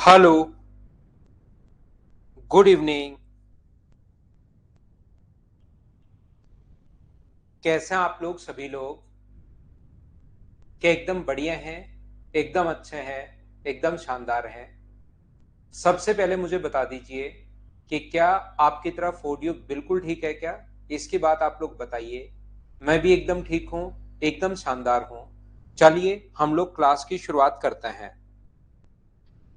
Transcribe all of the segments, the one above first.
Hello, good evening. कैसे हैं आप लोग सभी लोग? क्या एकदम बढ़िया हैं? एकदम अच्छे हैं? एकदम शानदार हैं? सबसे पहले मुझे बता दीजिए कि क्या आपकी तरफ ऑडियो बिल्कुल ठीक है क्या? इसकी बात आप लोग बताइए। मैं भी एकदम ठीक हूँ, एकदम शानदार हूँ। चलिए हम लोग क्लास की शुरुआत करते हैं।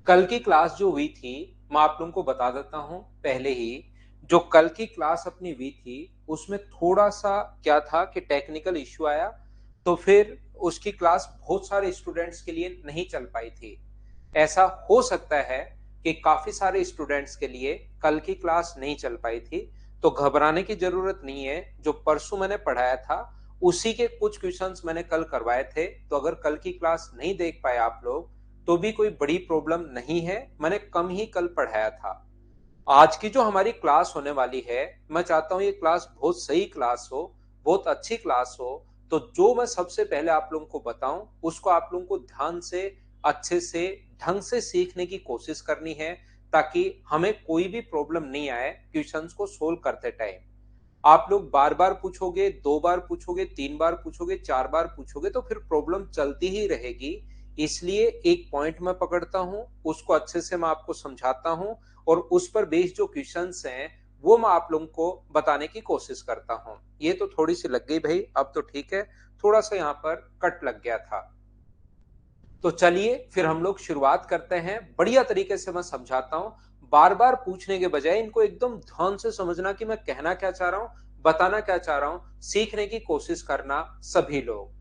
कल की क्लास जो हुई थी, मैं आप लोगों को बता देता हूँ पहले ही। जो कल की क्लास अपनी हुई थी उसमें थोड़ा सा क्या था कि टेक्निकल इश्यू आया, तो फिर उसकी क्लास बहुत सारे स्टूडेंट्स के लिए नहीं चल पाई थी। ऐसा हो सकता है कि काफी सारे स्टूडेंट्स के लिए कल की क्लास नहीं चल पाई थी। तो घबराने की जरूरत नहीं है, जो परसों मैंने पढ़ाया था उसी के कुछ क्वेश्चंस मैंने कल करवाए थे। तो अगर कल की क्लास नहीं देख पाए आप लोग तो भी कोई बड़ी प्रॉब्लम नहीं है, मैंने कम ही कल पढ़ाया था। आज की जो हमारी क्लास होने वाली है, मैं चाहता हूं ये क्लास बहुत सही क्लास हो, बहुत अच्छी क्लास हो। तो जो मैं सबसे पहले आप लोगों को बताऊं उसको आप लोगों को ध्यान से, अच्छे से, ढंग से सीखने की कोशिश करनी है, ताकि हमें कोई भी प्रॉब्लम नहीं आए क्वेश्चंस को सोल्व करते टाइम। आप लोग बार बार पूछोगे, दो बार पूछोगे, तीन बार पूछोगे, चार बार पूछोगे तो फिर प्रॉब्लम चलती ही रहेगी। इसलिए एक पॉइंट मैं पकड़ता हूं, उसको अच्छे से मैं आपको समझाता हूं, और उस पर बेस्ड जो क्वेश्चंस हैं वो मैं आप लोगों को बताने की कोशिश करता हूं। ये तो थोड़ी सी लग गई भाई, अब तो ठीक है। थोड़ा सा यहाँ पर कट लग गया था। तो चलिए फिर हम लोग शुरुआत करते हैं। बढ़िया तरीके से मैं समझाता हूं। बार बार पूछने के बजाय इनको एकदम ध्यान से समझना कि मैं कहना क्या चाह रहा हूं, बताना क्या चाह रहा हूं, सीखने की कोशिश करना सभी लोग।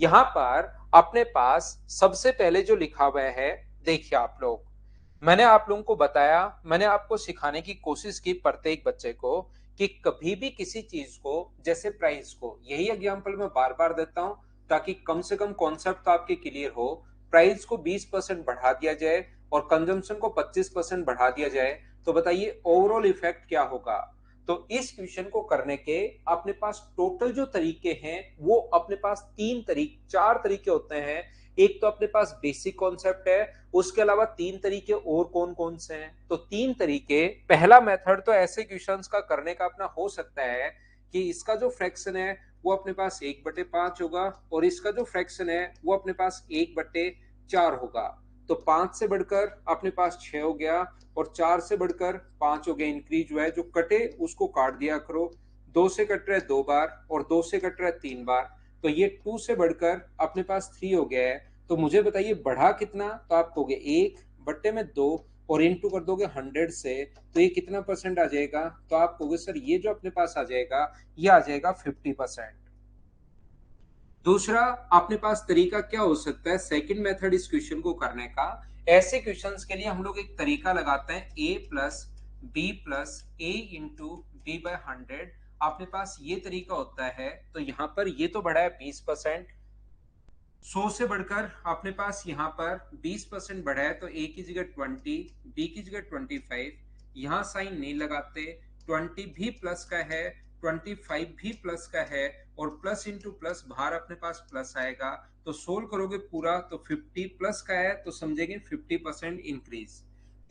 यहां पर अपने पास सबसे पहले जो लिखा हुआ है, देखिए आप लोग, मैंने आप लोगों को बताया, मैंने आपको सिखाने की कोशिश की प्रत्येक बच्चे को कि कभी भी किसी चीज को, जैसे प्राइस को, यही एग्जांपल मैं बार बार देता हूं ताकि कम से कम कॉन्सेप्ट तो आपके क्लियर हो। प्राइस को 20% बढ़ा दिया जाए और कंजम्पशन को 25% बढ़ा दिया जाए, तो बताइए ओवरऑल इफेक्ट क्या होगा। तो इस क्वेश्चन को करने के अपने पास टोटल जो तरीके हैं वो अपने पास तीन तरीके, चार तरीके होते हैं। एक तो अपने पास बेसिक कॉन्सेप्ट है, उसके अलावा तीन तरीके और कौन कौन से हैं? तो तीन तरीके। पहला मेथड तो ऐसे क्वेश्चंस का करने का अपना हो सकता है कि इसका जो फ्रैक्शन है वो अपने पास 1/5 होगा, और इसका जो फ्रैक्शन है वो अपने पास 1/4 होगा। तो 5 से बढ़कर अपने पास 6 हो गया, और 4 से बढ़कर 5 हो गया। इंक्रीज हुआ है, जो कटे उसको काट दिया करो। 2 से कट रहा है 2 बार, और 2 से कट रहा है 3 बार। तो ये 2 से बढ़कर अपने पास 3 हो गया है। तो मुझे बताइए बढ़ा कितना? तो आप कहोगे 1/2, और इंटू कर दोगे 100 से, तो ये कितना परसेंट आ जाएगा? तो आप कहोगे सर ये जो अपने पास आ जाएगा ये आ जाएगा 50%। दूसरा अपने पास तरीका क्या हो सकता है सेकंड मेथड इस क्वेश्चन को करने का? ऐसे क्वेश्चंस के लिए हम लोग एक तरीका लगाते हैं, a+b+a इंटू b/100। अपने पास ये तरीका होता है। तो यहाँ पर ये तो बढ़ा है 20%, 100 से बढ़कर अपने पास यहाँ पर 20% बढ़ा है, तो a की जगह 20, b की जगह 25। यहाँ साइन नहीं लगाते। 20 भी प्लस का है, 25 भी प्लस का है, और प्लस इंटू प्लस बाहर अपने पास प्लस आएगा। तो सोल्व करोगे पूरा तो 50 प्लस का है, तो समझेंगे 50% इंक्रीज।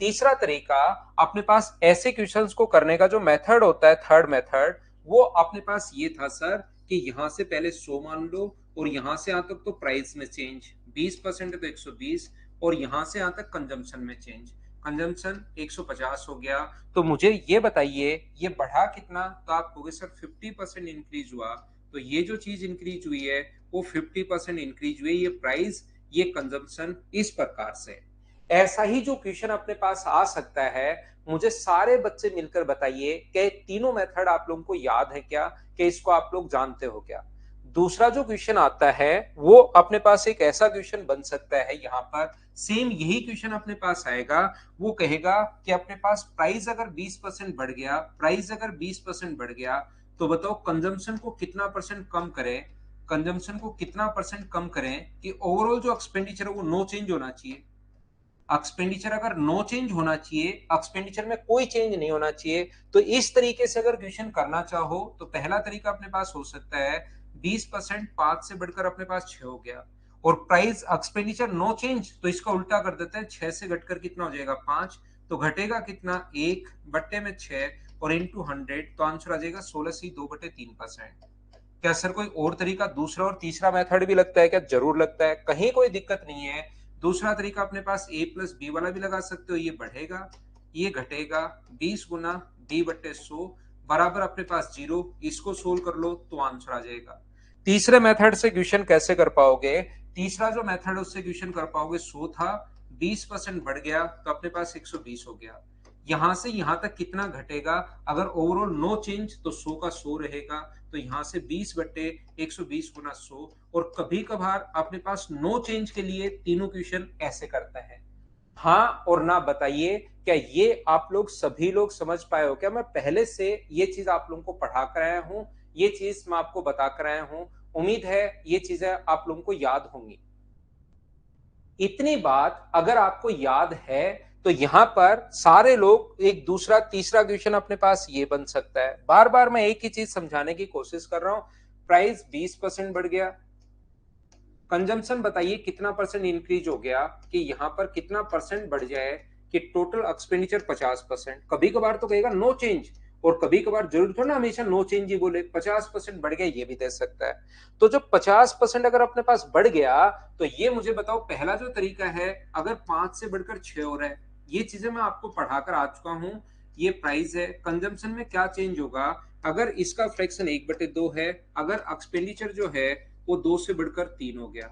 तीसरा तरीका अपने पास ऐसे क्वेश्चंस को करने का जो मेथड होता है, थर्ड मेथड, वो अपने पास ये था सर कि यहां से पहले 100 मान लो, और यहां से यहां तक तो प्राइस में चेंज 20% है तो 120, और यहां से यहां तक कंजम्पशन में चेंज, कंजम्पशन 150 हो गया। तो मुझे ये बताइए ये बढ़ा कितना? तो आप कहोगे सर 50% इंक्रीज हुआ। तो ये जो चीज इंक्रीज हुई है वो 50% इंक्रीज हुई है, ये प्राइस, ये कंजम्पशन, इस प्रकार से। ऐसा ही जो क्वेश्चन अपने पास आ सकता है, मुझे सारे बच्चे मिलकर बताइए कि तीनों मेथड आप लोगों को याद है क्या, कि इसको आप लोग जानते हो क्या? दूसरा जो क्वेश्चन आता है वो अपने पास एक ऐसा क्वेश्चन बन सकता है, यहाँ पर सेम यही क्वेश्चन अपने पास आएगा। वो कहेगा कि अपने पास प्राइस अगर 20% बढ़ गया, प्राइस अगर 20% बढ़ गया, तो बताओ कंजम्पशन को कितना परसेंट कम करें, कंजम्पशन को कितना परसेंट कम करें कि ओवरऑल जो एक्सपेंडिचर है वो नो चेंज होना चाहिए। एक्सपेंडिचर अगर नो चेंज होना चाहिए, एक्सपेंडिचर में कोई चेंज नहीं होना चाहिए। तो इस तरीके से अगर क्वेश्चन करना चाहो तो पहला तरीका अपने पास हो सकता है 20%, 5 से बढ़कर अपने पास 6 हो गया, और प्राइस एक्सपेंडिचर नो चेंज, तो इसका उल्टा कर देते हैं, 6 से घटकर कितना हो जाएगा 5, तो घटेगा कितना 1 बट्टे में 6 और इंटू 100, तो आंसर आ जाएगा 16C2/3%। क्या सर कोई और तरीका, दूसरा और तीसरा मेथड भी लगता है क्या? जरूर लगता है, कहीं कोई दिक्कत नहीं है। दूसरा तरीका अपने पास a प्लस बी वाला भी लगा सकते हो, ये बढ़ेगा ये घटेगा, 20 गुना b/100 बराबर अपने पास 0, इसको सोल्व कर लो तो आंसर आ जाएगा। तीसरे मेथड से क्वेश्चन कैसे कर पाओगे? तीसरा जो मेथड उससे क्वेश्चन कर पाओगे, 100 था 20% बढ़ गया तो अपने पास 120 हो गया, यहां से यहां तक कितना घटेगा? अगर ओवरऑल नो चेंज तो 100 का 100 रहेगा, तो यहां से 20/120 गुना 100। और कभी कभार अपने पास नो चेंज के लिए तीनों क्वेश्चन ऐसे करते हैं। हाँ और ना बताइए, क्या ये आप लोग सभी लोग समझ पाए हो क्या? मैं पहले से ये चीज आप लोगों को पढ़ा कर आया हूं, ये चीज मैं आपको बता कर आया हूं, उम्मीद है ये चीजें आप लोगों को याद होंगी। इतनी बात अगर आपको याद है तो यहां पर सारे लोग एक दूसरा तीसरा क्वेश्चन अपने पास ये बन सकता है। बार बार मैं एक ही चीज समझाने की कोशिश कर रहा हूं। प्राइस 20% बढ़ गया, कंजम्पशन बताइए कितना परसेंट इंक्रीज हो गया, कि यहां पर कितना परसेंट बढ़ जाए कि टोटल एक्सपेंडिचर 50%। कभी कभार तो कहेगा नो चेंज, और कभी कभार जरूर थोड़ा ना हमेशा नो चेंज ही बोले, 50% बढ़ गया ये भी दे सकता है। तो जो 50% अगर अपने पास बढ़ गया, तो ये मुझे बताओ, पहला जो तरीका है अगर 5 से बढ़कर 6 हो रहा है, ये चीजें मैं आपको पढ़ाकर आ चुका हूं। ये प्राइस है, कंजम्पशन में क्या चेंज होगा अगर इसका फ्रैक्शन 1/2 है, अगर एक्सपेंडिचर जो है वो 2 से बढ़कर 3 हो गया,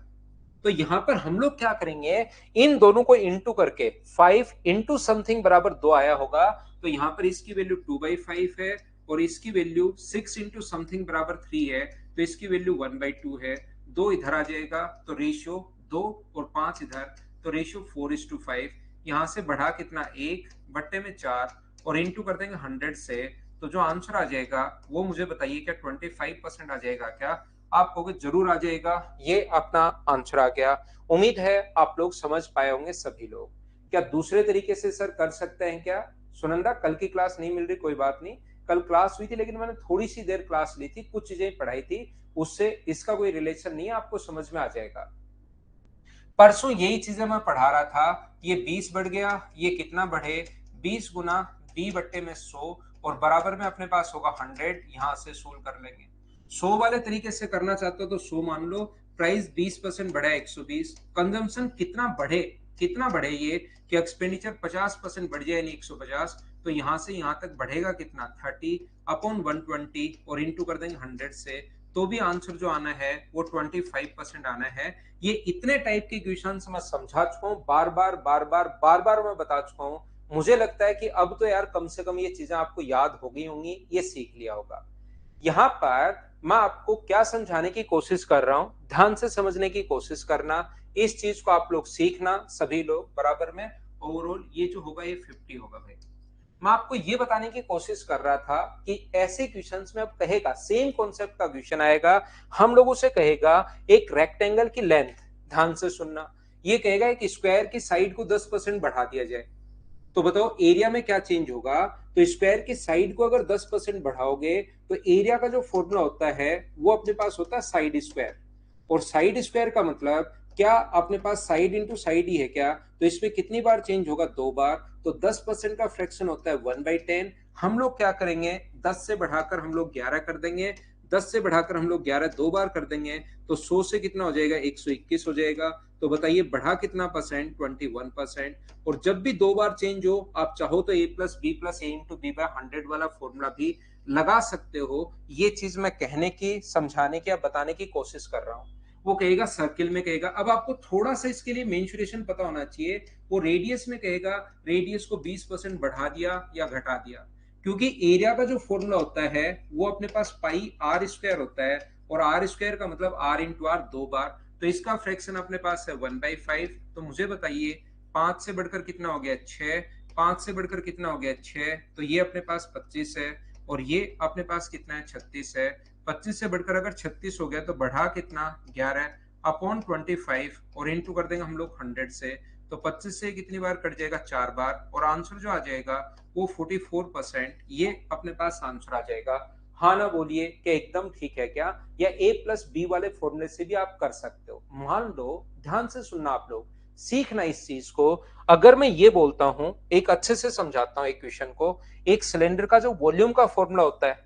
तो यहां पर हम लोग क्या करेंगे, इन दोनों को इंटू करके 5 इंटू समथिंग बराबर 2 आया होगा, तो यहां पर इसकी वैल्यू 2/5 है और इसकी वैल्यू 6 इंटू समथिंग बराबर 3 है, तो इसकी वैल्यू 1/2 है। 2 इधर आ जाएगा तो रेशियो 2 और 5 इधर, तो रेशियो 4:5। यहां से बढ़ा कितना 1 बट्टे में 4 और इंटू कर देंगे 100 से, तो जो आंसर आ जाएगा वो मुझे बताइए, क्या 25% आ जाएगा क्या? आप कहोगे जरूर आ जाएगा, ये अपना आंसर आ गया। उम्मीद है आप लोग समझ पाए होंगे सभी लोग। क्या दूसरे तरीके से सर कर सकते हैं क्या? सुनंदा कल की क्लास नहीं मिल रही, कोई बात नहीं, कल क्लास हुई थी लेकिन मैंने थोड़ी सी देर क्लास ली थी, कुछ चीजें पढ़ाई थी, उससे इसका कोई रिलेशन नहीं है, आपको समझ में आ जाएगा। परसों यही चीजें मैं पढ़ा रहा था, ये 20 बढ़ गया, ये कितना बढ़े 20 गुना b/100 और बराबर में अपने पास होगा 100, यहां से सोल्व कर लेंगे। 100 वाले तरीके से करना चाहते हो तो 100 मान लो, प्राइस 20% बढ़ा 120, कंजम्पशन कितना बढ़े ये, कि एक्सपेंडिचर 50% बढ़ जाए यानी 150, तो यहां से यहां तक बढ़ेगा कितना 30/120 और इंटू कर देंगे 100 से, तो भी आंसर जो आना है वो 25% आना है। ये इतने टाइप के क्वेश्चन मैं समझा चुका हूँ, बार बार मैं बता चुका हूँ। मुझे लगता है कि अब तो यार कम से कम ये चीजें आपको याद हो गई होंगी, ये सीख लिया होगा। यहाँ पर मैं आपको क्या समझाने की कोशिश कर रहा हूं, ध्यान से समझने की कोशिश करना, इस चीज को आप लोग सीखना सभी लोग बराबर में। ओवरऑल ये जो होगा ये 50 होगा भाई। मैं आपको ये बताने की कोशिश कर रहा था कि ऐसे क्वेश्चंस में अब कहेगा, सेम कॉन्सेप्ट का क्वेश्चन आएगा, हम लोगों से कहेगा एक रेक्टेंगल की लेंथ, ध्यान से सुनना, ये कहेगा एक स्क्वायर की साइड को 10% बढ़ा दिया जाए, तो बताओ एरिया में क्या चेंज होगा? तो स्क्वायर की साइड को अगर 10% बढ़ाओगे तो एरिया का जो फॉर्मूला होता है वो अपने पास होता है साइड स्क्वायर, और साइड स्क्वायर का मतलब क्या, अपने पास साइड इंटू साइड ही है क्या, तो इसमें कितनी बार चेंज होगा 2 बार, तो 10% का फ्रैक्शन होता है 1/10। हम लोग क्या करेंगे, 10 से बढ़ाकर हम लोग 11 कर देंगे, 10 से बढ़ाकर हम लोग 11 2 बार कर देंगे, तो 100 से कितना हो जाएगा 121 हो जाएगा। तो बताइए बढ़ा कितना परसेंट, 21%। और जब भी 2 बार चेंज हो, आप चाहो तो a plus B plus A into B by 100 वाला फॉर्मूला भी लगा सकते हो। ये चीज मैं कहने की, समझाने की या बताने की कोशिश कर रहा हूँ। वो कहेगा सर्किल में कहेगा, अब आपको थोड़ा सा इसके लिए मेंसुरेशन पता होना चाहिए, वो रेडियस में कहेगा रेडियस को 20% बढ़ा दिया या घटा दिया, क्योंकि एरिया का जो फॉर्मूला होता है वो अपने पास पाई आर स्क्वायर होता है, और आर स्क्वायर का मतलब आर इंटू आर 2 बार, तो इसका फ्रैक्शन अपने पास है 1/5। तो मुझे बताइए 5 से बढ़कर कितना हो गया 6, 5 से बढ़कर कितना हो गया 6, तो ये अपने पास 25 है, और ये अपने पास कितना है 36 है। 25 से बढ़कर अगर 36 हो गया तो बढ़ा कितना 11/25 और इंटू कर देंगे हम लोग 100 से, तो 25 से कितनी बार कट जाएगा 4 बार, और आंसर जो आ जाएगा वो 44%, ये अपने पास आंसर आ जाएगा। हाँ ना बोलिए कि एकदम ठीक है क्या, या ए प्लस बी वाले फॉर्मूले से भी आप कर सकते हो। मान लो, ध्यान से सुनना आप लोग, सीखना इस चीज को। अगर मैं ये बोलता हूं, एक अच्छे से समझाता हूं इक्वेशन को। एक सिलेंडर का जो वॉल्यूम का फॉर्मूला होता है,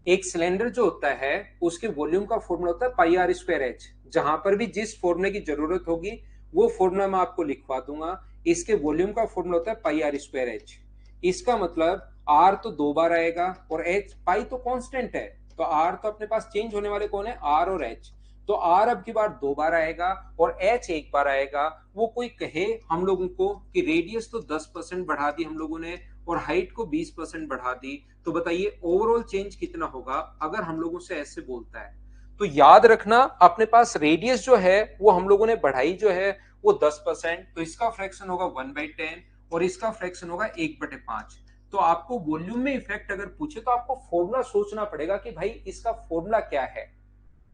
एक सिलेंडर जो होता है उसके वॉल्यूम का फॉर्मूला होता है पाई आर स्क्वायर एच। जहां पर भी जिस फॉर्मूले की जरूरत होगी वो फॉर्मूला मैं आपको लिखवा दूंगा। इसके वॉल्यूम का फॉर्मूला होता है पाई आर स्क्वायर एच। इसका मतलब आर तो 2 बार आएगा और एच, पाई तो कांस्टेंट है, तो आर तो अपने पास चेंज होने वाले कौन है, आर और एच। तो आर अब की बार 2 बार आएगा और एच 1 बार आएगा। वो कोई कहे हम लोगों को कि रेडियस तो 10% बढ़ा दी हम लोगों ने और हाइट को 20% बढ़ा दी, तो बताइए ओवरऑल चेंज कितना होगा अगर हम लोगों से ऐसे बोलता है। तो याद रखना, अपने पास रेडियस जो है वो हम लोगों ने बढ़ाई जो है वो 10%, तो इसका फ्रैक्शन होगा 1/10 और इसका फ्रैक्शन होगा 1/5। तो आपको वॉल्यूम में इफेक्ट अगर पूछे तो आपको फॉर्मूला सोचना पड़ेगा कि भाई इसका फॉर्मूला क्या है,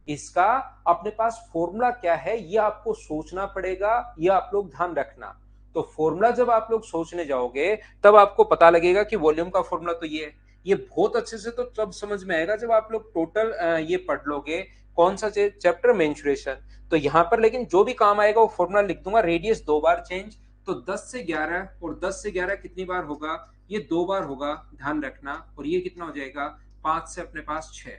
इसका अपने पास फॉर्मूला क्या है, ये आपको सोचना पड़ेगा, ये आप लोग ध्यान रखना। तो फॉर्मूला जब आप लोग सोचने जाओगे तब आपको पता लगेगा कि वॉल्यूम का फॉर्मूला तो ये है। ये बहुत अच्छे से तो तब समझ में आएगा जब आप लोग टोटल ये पढ़ लोगे। कौन सा चैप्टर, मेंसुरेशन। तो यहां पर लेकिन जो भी काम आएगा वो फॉर्मूला लिख दूंगा। रेडियस 2 बार चेंज, तो 10 से 11, और 10 से 11 कितनी बार होगा, ये 2 बार होगा, ध्यान रखना। और ये कितना हो जाएगा, 5 से अपने पास 6।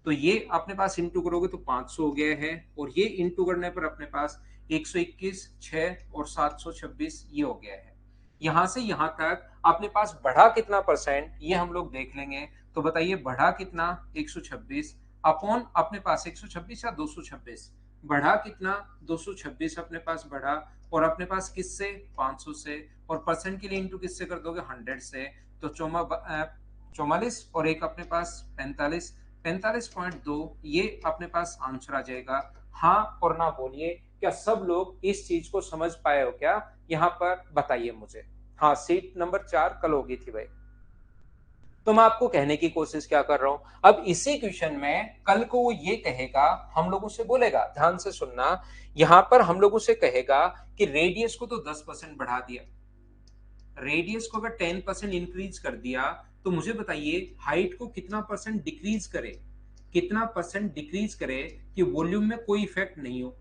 तो ये अपने पास इंटू करोगे तो 500 हो गया है, और ये इंटू करने पर अपने पास 121, 6 और 726 ये हो गया है। यहां से यहां तक अपने पास बढ़ा कितना परसेंट ये हम लोग देख लेंगे। तो बताइए बढ़ा कितना, 126 अपॉन अपने पास 126 या 226, बढ़ा कितना, 226 अपने पास बढ़ा, और अपने पास किससे, 500 से, और परसेंट के लिए इंटू किससे कर दोगे, 100 से। तो 44 और एक अपने पास 45, 45.2 ये अपने पास आंसर आ जाएगा। हाँ और ना बोलिए, क्या सब लोग इस चीज को समझ पाए हो क्या, यहाँ पर बताइए मुझे। हाँ, सीट नंबर 4 कल होगी थी भाई। तो मैं आपको कहने की कोशिश क्या कर रहा हूं, अब इसी क्वेश्चन में कल को वो ये कहेगा, हम लोगों से बोलेगा, ध्यान से सुनना। यहां पर हम लोगों से कहेगा कि रेडियस को तो 10% बढ़ा दिया, रेडियस को अगर 10% इंक्रीज कर दिया, तो मुझे बताइए हाइट को कितना परसेंट डिक्रीज करे, कितना परसेंट डिक्रीज करे कि वॉल्यूम में कोई इफेक्ट नहीं हो,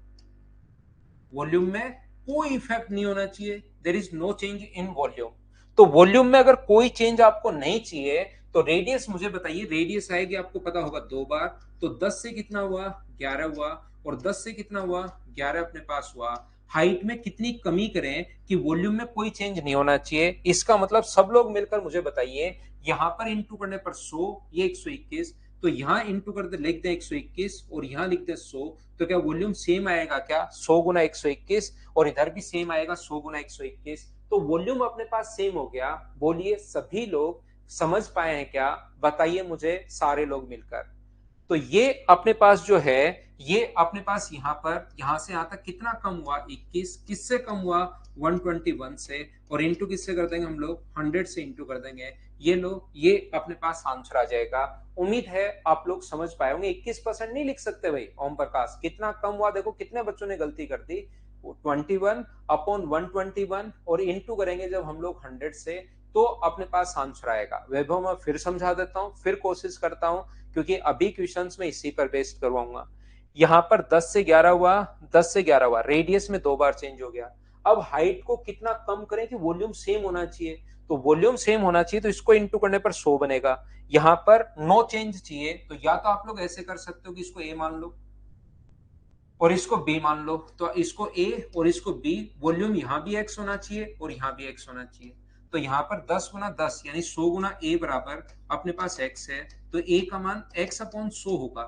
वॉल्यूम में कोई इफेक्ट नहीं होना चाहिए, there is no change in volume. तो वॉल्यूम में अगर कोई चेंज आपको नहीं चाहिए तो रेडियस मुझे बताइए, रेडियस आएगी आपको पता होगा 2 बार, तो 10 से कितना हुआ, 11 हुआ, और 10 से कितना हुआ, 11 अपने पास हुआ। हाइट में कितनी कमी करें कि वॉल्यूम में कोई चेंज नहीं होना चाहिए, इसका मतलब सब लोग मिलकर मुझे बताइए, यहां पर इंटू करने पर 100, ये 121, तो यहां इंटू कर दे, लिख दे 121 और यहां लिख दे 100, तो क्या वॉल्यूम सेम आएगा क्या, 100 गुना 121, और इधर भी सेम आएगा 100 गुना 121, तो वॉल्यूम अपने पास सेम हो गया। बोलिए सभी लोग समझ पाए हैं क्या, बताइए मुझे सारे लोग मिलकर। तो ये अपने पास जो है, ये अपने पास यहाँ पर, यहां से यहां तक कितना कम हुआ, 21, किससे कम हुआ, 121 से, और इंटू किससे कर देंगे हम लोग, 100 से इंटू कर देंगे। ये लो, ये अपने पास आंसर आ जाएगा। उम्मीद है आप लोग समझ पाए होंगे। 21% नहीं लिख सकते भाई ओम प्रकाश, कितना कम हुआ, देखो कितने बच्चों ने गलती कर दी, 21 अपॉन 121, और इंटू करेंगे जब हम लोग 100 से, तो अपने पास आंसर आएगा। वैभव मैं फिर समझा देता हूँ, फिर कोशिश करता हूँ, क्योंकि अभी क्वेश्चंस में इसी पर बेस्ड करवाऊंगा। यहां पर 10 से 11 हुआ, 10 से 11 हुआ, रेडियस में 2 बार चेंज हो गया। अब हाइट को कितना कम करें कि वॉल्यूम सेम होना चाहिए, तो वॉल्यूम सेम होना चाहिए, तो इसको इंटू करने पर 100 बनेगा। यहां पर नो चेंज चाहिए, तो या तो आप लोग ऐसे कर सकते हो कि इसको ए मान लो और इसको बी मान लो, तो इसको ए और इसको बी, वॉल्यूम यहां भी एक्स होना चाहिए और यहां भी एक्स होना चाहिए। तो यहां पर 10 गुना 10 यानी 100 गुना ए बराबर अपने पास एक्स है, तो ए का मान एक्स अपॉन 100 होगा।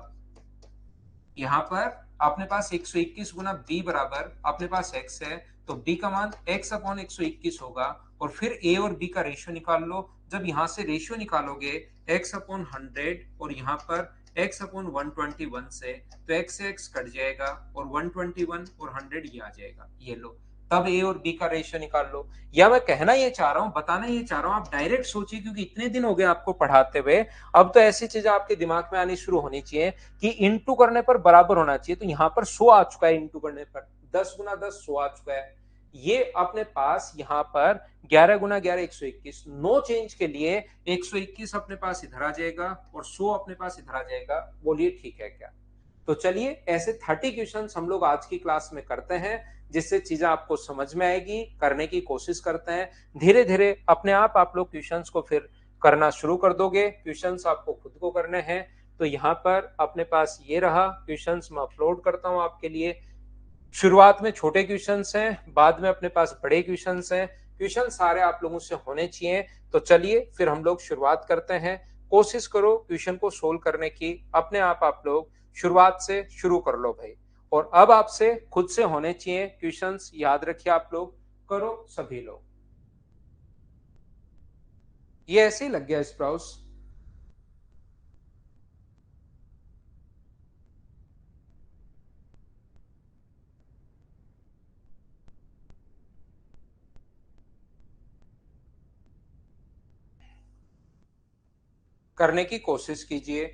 यहाँ पर अपने पास 121 गुना बी बराबर अपने पास x है, तो b का मान x अपॉन 121 होगा। और फिर a और b का रेशियो निकाल लो, जब यहां से रेशियो निकालोगे x अपॉन 100 और यहाँ पर x अपॉन 121 से, तो x से x कट जाएगा और 121 और 100 ये आ जाएगा, ये लो। तब a और b का रेशियो निकाल लो। या मैं कहना ये चाह रहा हूं, बताना ये चाह रहा हूं, आप डायरेक्ट सोचिए, क्योंकि इतने दिन हो गए आपको पढ़ाते हुए, अब तो ऐसी चीजें आपके दिमाग में आनी शुरू होनी चाहिए कि इंटू करने पर बराबर होना चाहिए। तो यहां पर 100 आ चुका है, इंटू करने पर 10 गुना 10 100 आ चुका है। ये अपने पास यहाँ पर 11 गुना 11 121, नो चेंज के लिए 121 अपने पास इधर आ जाएगा और 100 अपने पास इधर आ जाएगा। बोलिए ठीक है क्या? तो चलिए ऐसे 30 क्वेश्चंस हम लोग आज की क्लास में करते हैं, जिससे चीजें आपको समझ में आएगी, करने की कोशिश करते हैं। धीरे धीरे अपने आप लोग क्वेश्चंस को फिर करना शुरू कर दोगे। क्वेश्चंस आपको खुद को करने हैं। तो यहाँ पर अपने पास ये रहा क्वेश्चंस, मैं अपलोड करता हूँ आपके लिए। शुरुआत में छोटे क्वेश्चंस हैं, बाद में अपने पास बड़े क्वेश्चंस हैं। क्वेश्चन सारे आप लोगों से होने चाहिए। तो चलिए फिर हम लोग शुरुआत करते हैं। कोशिश करो क्वेश्चन को सोल्व करने की, अपने आप लोग शुरुआत से शुरू कर लो भाई। और अब आपसे खुद से होने चाहिए क्वेश्चंस, याद रखिए आप लोग करो सभी लोग। ये ऐसे ही लग गया स्प्राउस। करने की कोशिश कीजिए।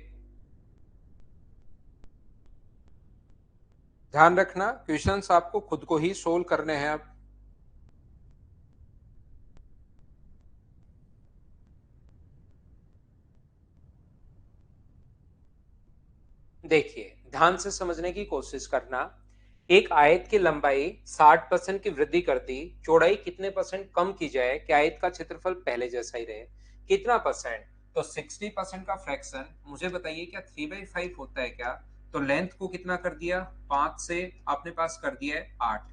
ध्यान रखना क्वेश्चंस आपको खुद को ही सोल्व करने हैं। अब देखिए ध्यान से समझने की कोशिश करना। एक आयत की लंबाई 60% की वृद्धि कर दी, चौड़ाई कितने परसेंट कम की जाए कि आयत का क्षेत्रफल पहले जैसा ही रहे? कितना परसेंट? तो 60% का फ्रैक्शन मुझे बताइए, क्या 3/5 होता है क्या? तो लेंथ को कितना कर दिया? 5 से अपने पास कर दिया है 8।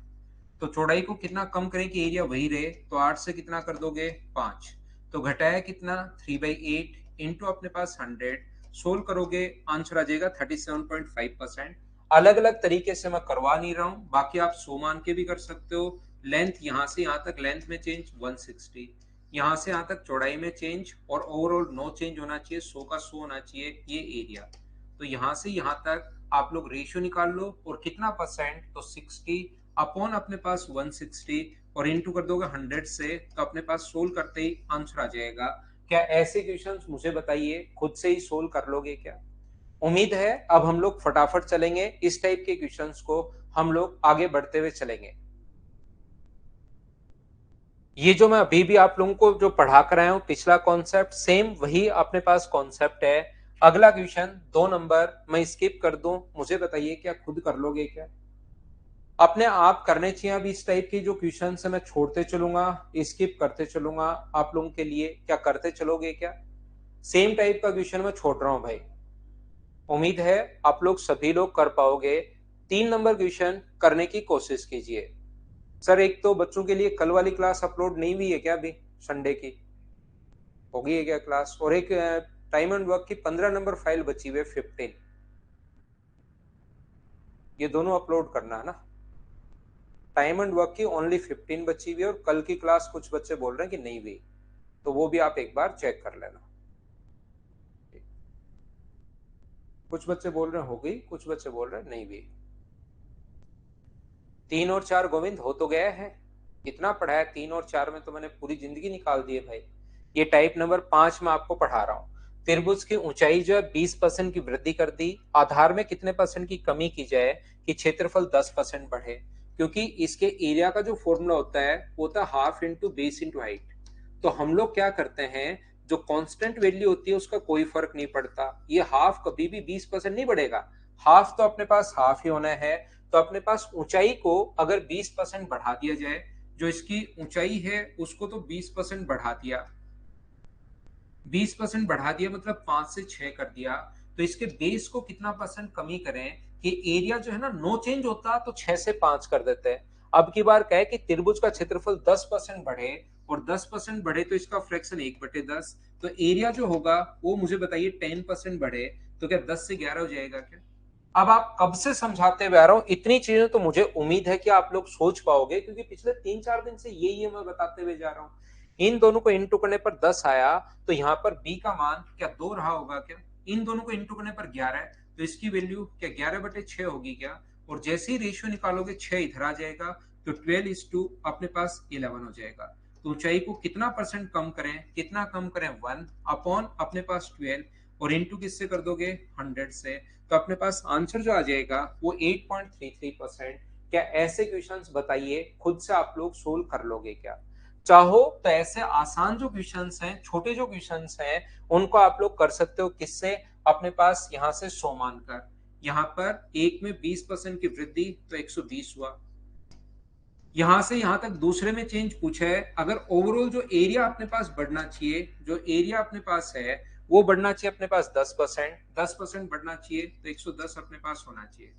तो चौड़ाई को कितना कम करें कि एरिया वही रहे? तो 8 से कितना कर दोगे? 5। तो घटाया कितना? 3/8 इंटू अपने पास 100। सोल्व करोगे आंसर आ जाएगा 37.5%। अलग अलग तरीके से मैं करवा नहीं रहा हूं, बाकी आप 100 मान के भी कर सकते हो। लेंथ यहां से यहां तक लेंथ में चेंज 160, यहां से यहां तक चौड़ाई में चेंज, और ओवरऑल नो चेंज होना चाहिए, 100 का 100 होना चाहिए ये एरिया। तो यहां से यहां तक आप लोग रेशियो निकाल लो, और कितना परसेंट? तो 60 अपॉन अपने पास 160, और इंटू कर दोगे 100 से, तो अपने पास सोल्व करते ही आंसर आ जाएगा। क्या ऐसे क्वेश्चंस मुझे बताइए खुद से ही सोल्व कर लोगे क्या? उम्मीद है अब हम लोग फटाफट चलेंगे, इस टाइप के क्वेश्चंस को हम लोग आगे बढ़ते हुए चलेंगे। ये जो मैं अभी भी आप लोगों को जो पढ़ा कर आया हूं, पिछला कॉन्सेप्ट सेम वही अपने पास कॉन्सेप्ट है। अगला क्वेश्चन 2 नंबर मैं स्किप कर दूं, मुझे बताइए क्या खुद कर लोगे क्या? अपने आप करने चाहिए। अब इस टाइप की जो क्वेश्चन है मैं छोड़ते चलूंगा, स्किप करते चलूंगा, आप लोगों के लिए क्या करते चलोगे क्या? सेम टाइप का क्वेश्चन मैं छोड़ रहा हूं भाई। उम्मीद है आप लोग सभी लोग कर पाओगे। 3 नंबर क्वेश्चन करने की कोशिश कीजिए। सर एक तो बच्चों के लिए कल वाली क्लास अपलोड नहीं हुई है क्या? अभी संडे की हो गई है क्या क्लास? और एक टाइम एंड वर्क की 15 नंबर फाइल बची हुई है, 15। ये दोनों अपलोड करना है ना। टाइम एंड वर्क की ओनली 15 बची हुई है, और कल की क्लास कुछ बच्चे बोल रहे हैं कि नहीं हुई, तो वो भी आप एक बार चेक कर लेना। कुछ बच्चे बोल रहे हैं हो गई, कुछ बच्चे बोल रहे हैं नहीं हुई। 3 और 4 गोविंद हो तो गया है। कितना पढ़ा है? 3 और 4 में तो मैंने पूरी जिंदगी निकाल दी है भाई। ये टाइप नंबर 5 में आपको पढ़ा रहा हूँ। त्रिभुज की ऊंचाई जो है 20% की वृद्धि कर दी, आधार में कितने परसेंट की कमी की जाए कि क्षेत्रफल 10% बढ़े? क्योंकि इसके एरिया का जो फॉर्मूला होता है वो होता है half into base into height. तो हम लोग क्या करते हैं, जो कांस्टेंट वैल्यू होती है उसका कोई फर्क नहीं पड़ता। ये हाफ कभी भी 20% नहीं बढ़ेगा, हाफ तो अपने पास हाफ ही होना है। तो अपने पास ऊंचाई को अगर 20% बढ़ा दिया जाए, जो इसकी ऊंचाई है उसको तो 20% बढ़ा दिया, 20% बढ़ा दिया मतलब 5 से 6 कर दिया, तो इसके बेस को कितना परसेंट कमी करें कि एरिया जो है ना नो चेंज होता, तो 6 से 5 कर देते हैं। अब की बार कहे कि त्रिभुज का क्षेत्रफल 10% बढ़े, और 10% बढ़े तो इसका फ्रैक्शन 1/10, तो एरिया जो होगा वो मुझे बताइए 10% बढ़े, तो क्या 10 से 11 हो जाएगा क्या? अब आप कब से समझाते हुए आ रहा हूं, इतनी चीजें तो मुझे उम्मीद है कि आप लोग सोच पाओगे, क्योंकि पिछले 3-4 दिन से यही मैं बताते हुए जा रहा हूं। इन दोनों को इंटू करने पर 10 आया, तो यहाँ पर बी का मान क्या 2 रहा होगा क्या? इन दोनों को इंटू करने पर 11 है, तो इसकी वैल्यू क्या 11/6 होगी क्या? और जैसे ही रेशियो निकालोगे 6 इधर आ जाएगा, तो 12:2 अपने पास 11 हो जाएगा। तो ऊंचाई को कितना परसेंट कम करें? कितना कम करें? 1 अपॉन अपने पास 12, और इंटू किससे कर दोगे? 100 से। तो अपने पास आंसर जो आ जाएगा वो 8.33%। क्या ऐसे क्वेश्चंस बताइए खुद से आप लोग सोल्व कर लोगे क्या? चाहो तो ऐसे आसान जो क्वेश्चंस हैं, छोटे जो क्वेश्चंस हैं, उनको आप लोग कर सकते हो किससे? अपने पास यहां से 100 मानकर, यहां पर एक में 20% की वृद्धि तो 120 हुआ। यहां से यहां तक दूसरे में चेंज पूछा है, अगर ओवरऑल जो एरिया अपने पास बढ़ना चाहिए, जो एरिया अपने पास है वो बढ़ना चाहिए अपने पास 10%, 10% बढ़ना चाहिए तो 110 अपने पास होना चाहिए।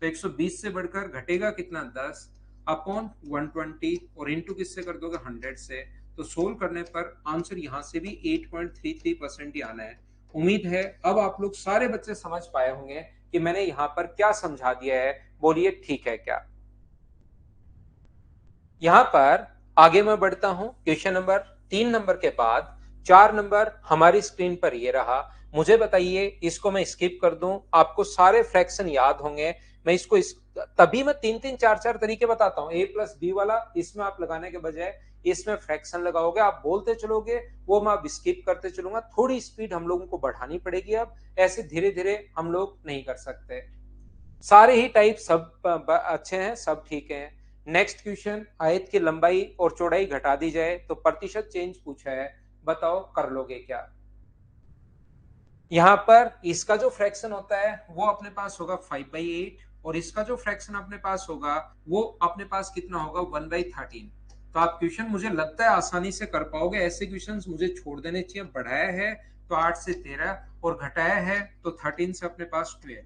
तो 120 से बढ़कर घटेगा कितना? 10 अपॉन 120 और इंटू किससे कर दोगे? 100 से। तो सोल्व करने पर आंसर यहां से भी 8.33% ही आना है। उम्मीद है अब आप लोग सारे बच्चे समझ पाए होंगे कि मैंने यहां पर क्या समझा दिया है। बोलिए ठीक है क्या? यहां पर आगे मैं बढ़ता हूं। क्वेश्चन नंबर 3 नंबर के बाद 4 नंबर हमारी स्क्रीन पर ये रहा। मुझे बताइए, इसको मैं स्किप कर दूं? आपको सारे फ्रैक्शन याद होंगे। मैं इसको तभी मैं 3-3 4-4 तरीके बताता हूं। ए प्लस बी वाला इसमें आप लगाने के बजाय इसमें फ्रैक्शन लगाओगे, आप बोलते चलोगे, वो मैं अब स्किप करते चलूंगा। थोड़ी स्पीड हम लोगों को बढ़ानी पड़ेगी। अब ऐसे धीरे धीरे हम लोग नहीं कर सकते। सारे ही टाइप सब अच्छे हैं, सब ठीक हैं। नेक्स्ट क्वेश्चन, आयत की लंबाई और चौड़ाई घटा दी जाए तो प्रतिशत चेंज पूछा है, बताओ कर लोगे क्या? यहां पर इसका जो फ्रैक्शन होता है वो अपने पास होगा 5/8 और इसका जो फ्रैक्शन अपने पास होगा वो अपने पास कितना होगा? 1/13। तो आप क्वेश्चन मुझे लगता है आसानी से कर पाओगे। ऐसे क्वेश्चन मुझे छोड़ देने चाहिए। बढ़ाया है तो 8 से 13 और घटाया है तो 13 से अपने पास 12।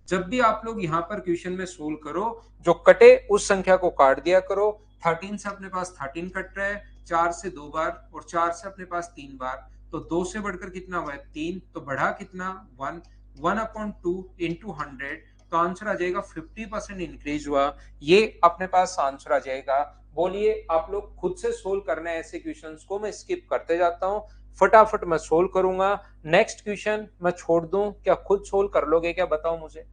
जब भी आप लोग यहाँ पर क्वेश्चन में सोल्व करो, जो कटे उस संख्या को काट दिया करो। 13 से अपने पास 13 कट रहा है, 4 से 2 बार और 4 से अपने पास 3 बार। तो 2 से बढ़कर कितना हुआ है? 3। तो बढ़ा कितना? 1। 1/2 इंटू 100। तो आंसर आ जाएगा 50% इंक्रीज हुआ। ये अपने पास आंसर आ जाएगा। बोलिए आप लोग खुद से सोल्व करना है ऐसे क्वेश्चंस को, मैं स्किप करते जाता हूँ। फटाफट मैं सोल्व करूंगा। नेक्स्ट क्वेश्चन मैं छोड़ दूं? क्या खुद सोल्व कर लोगे क्या? बताओ मुझे।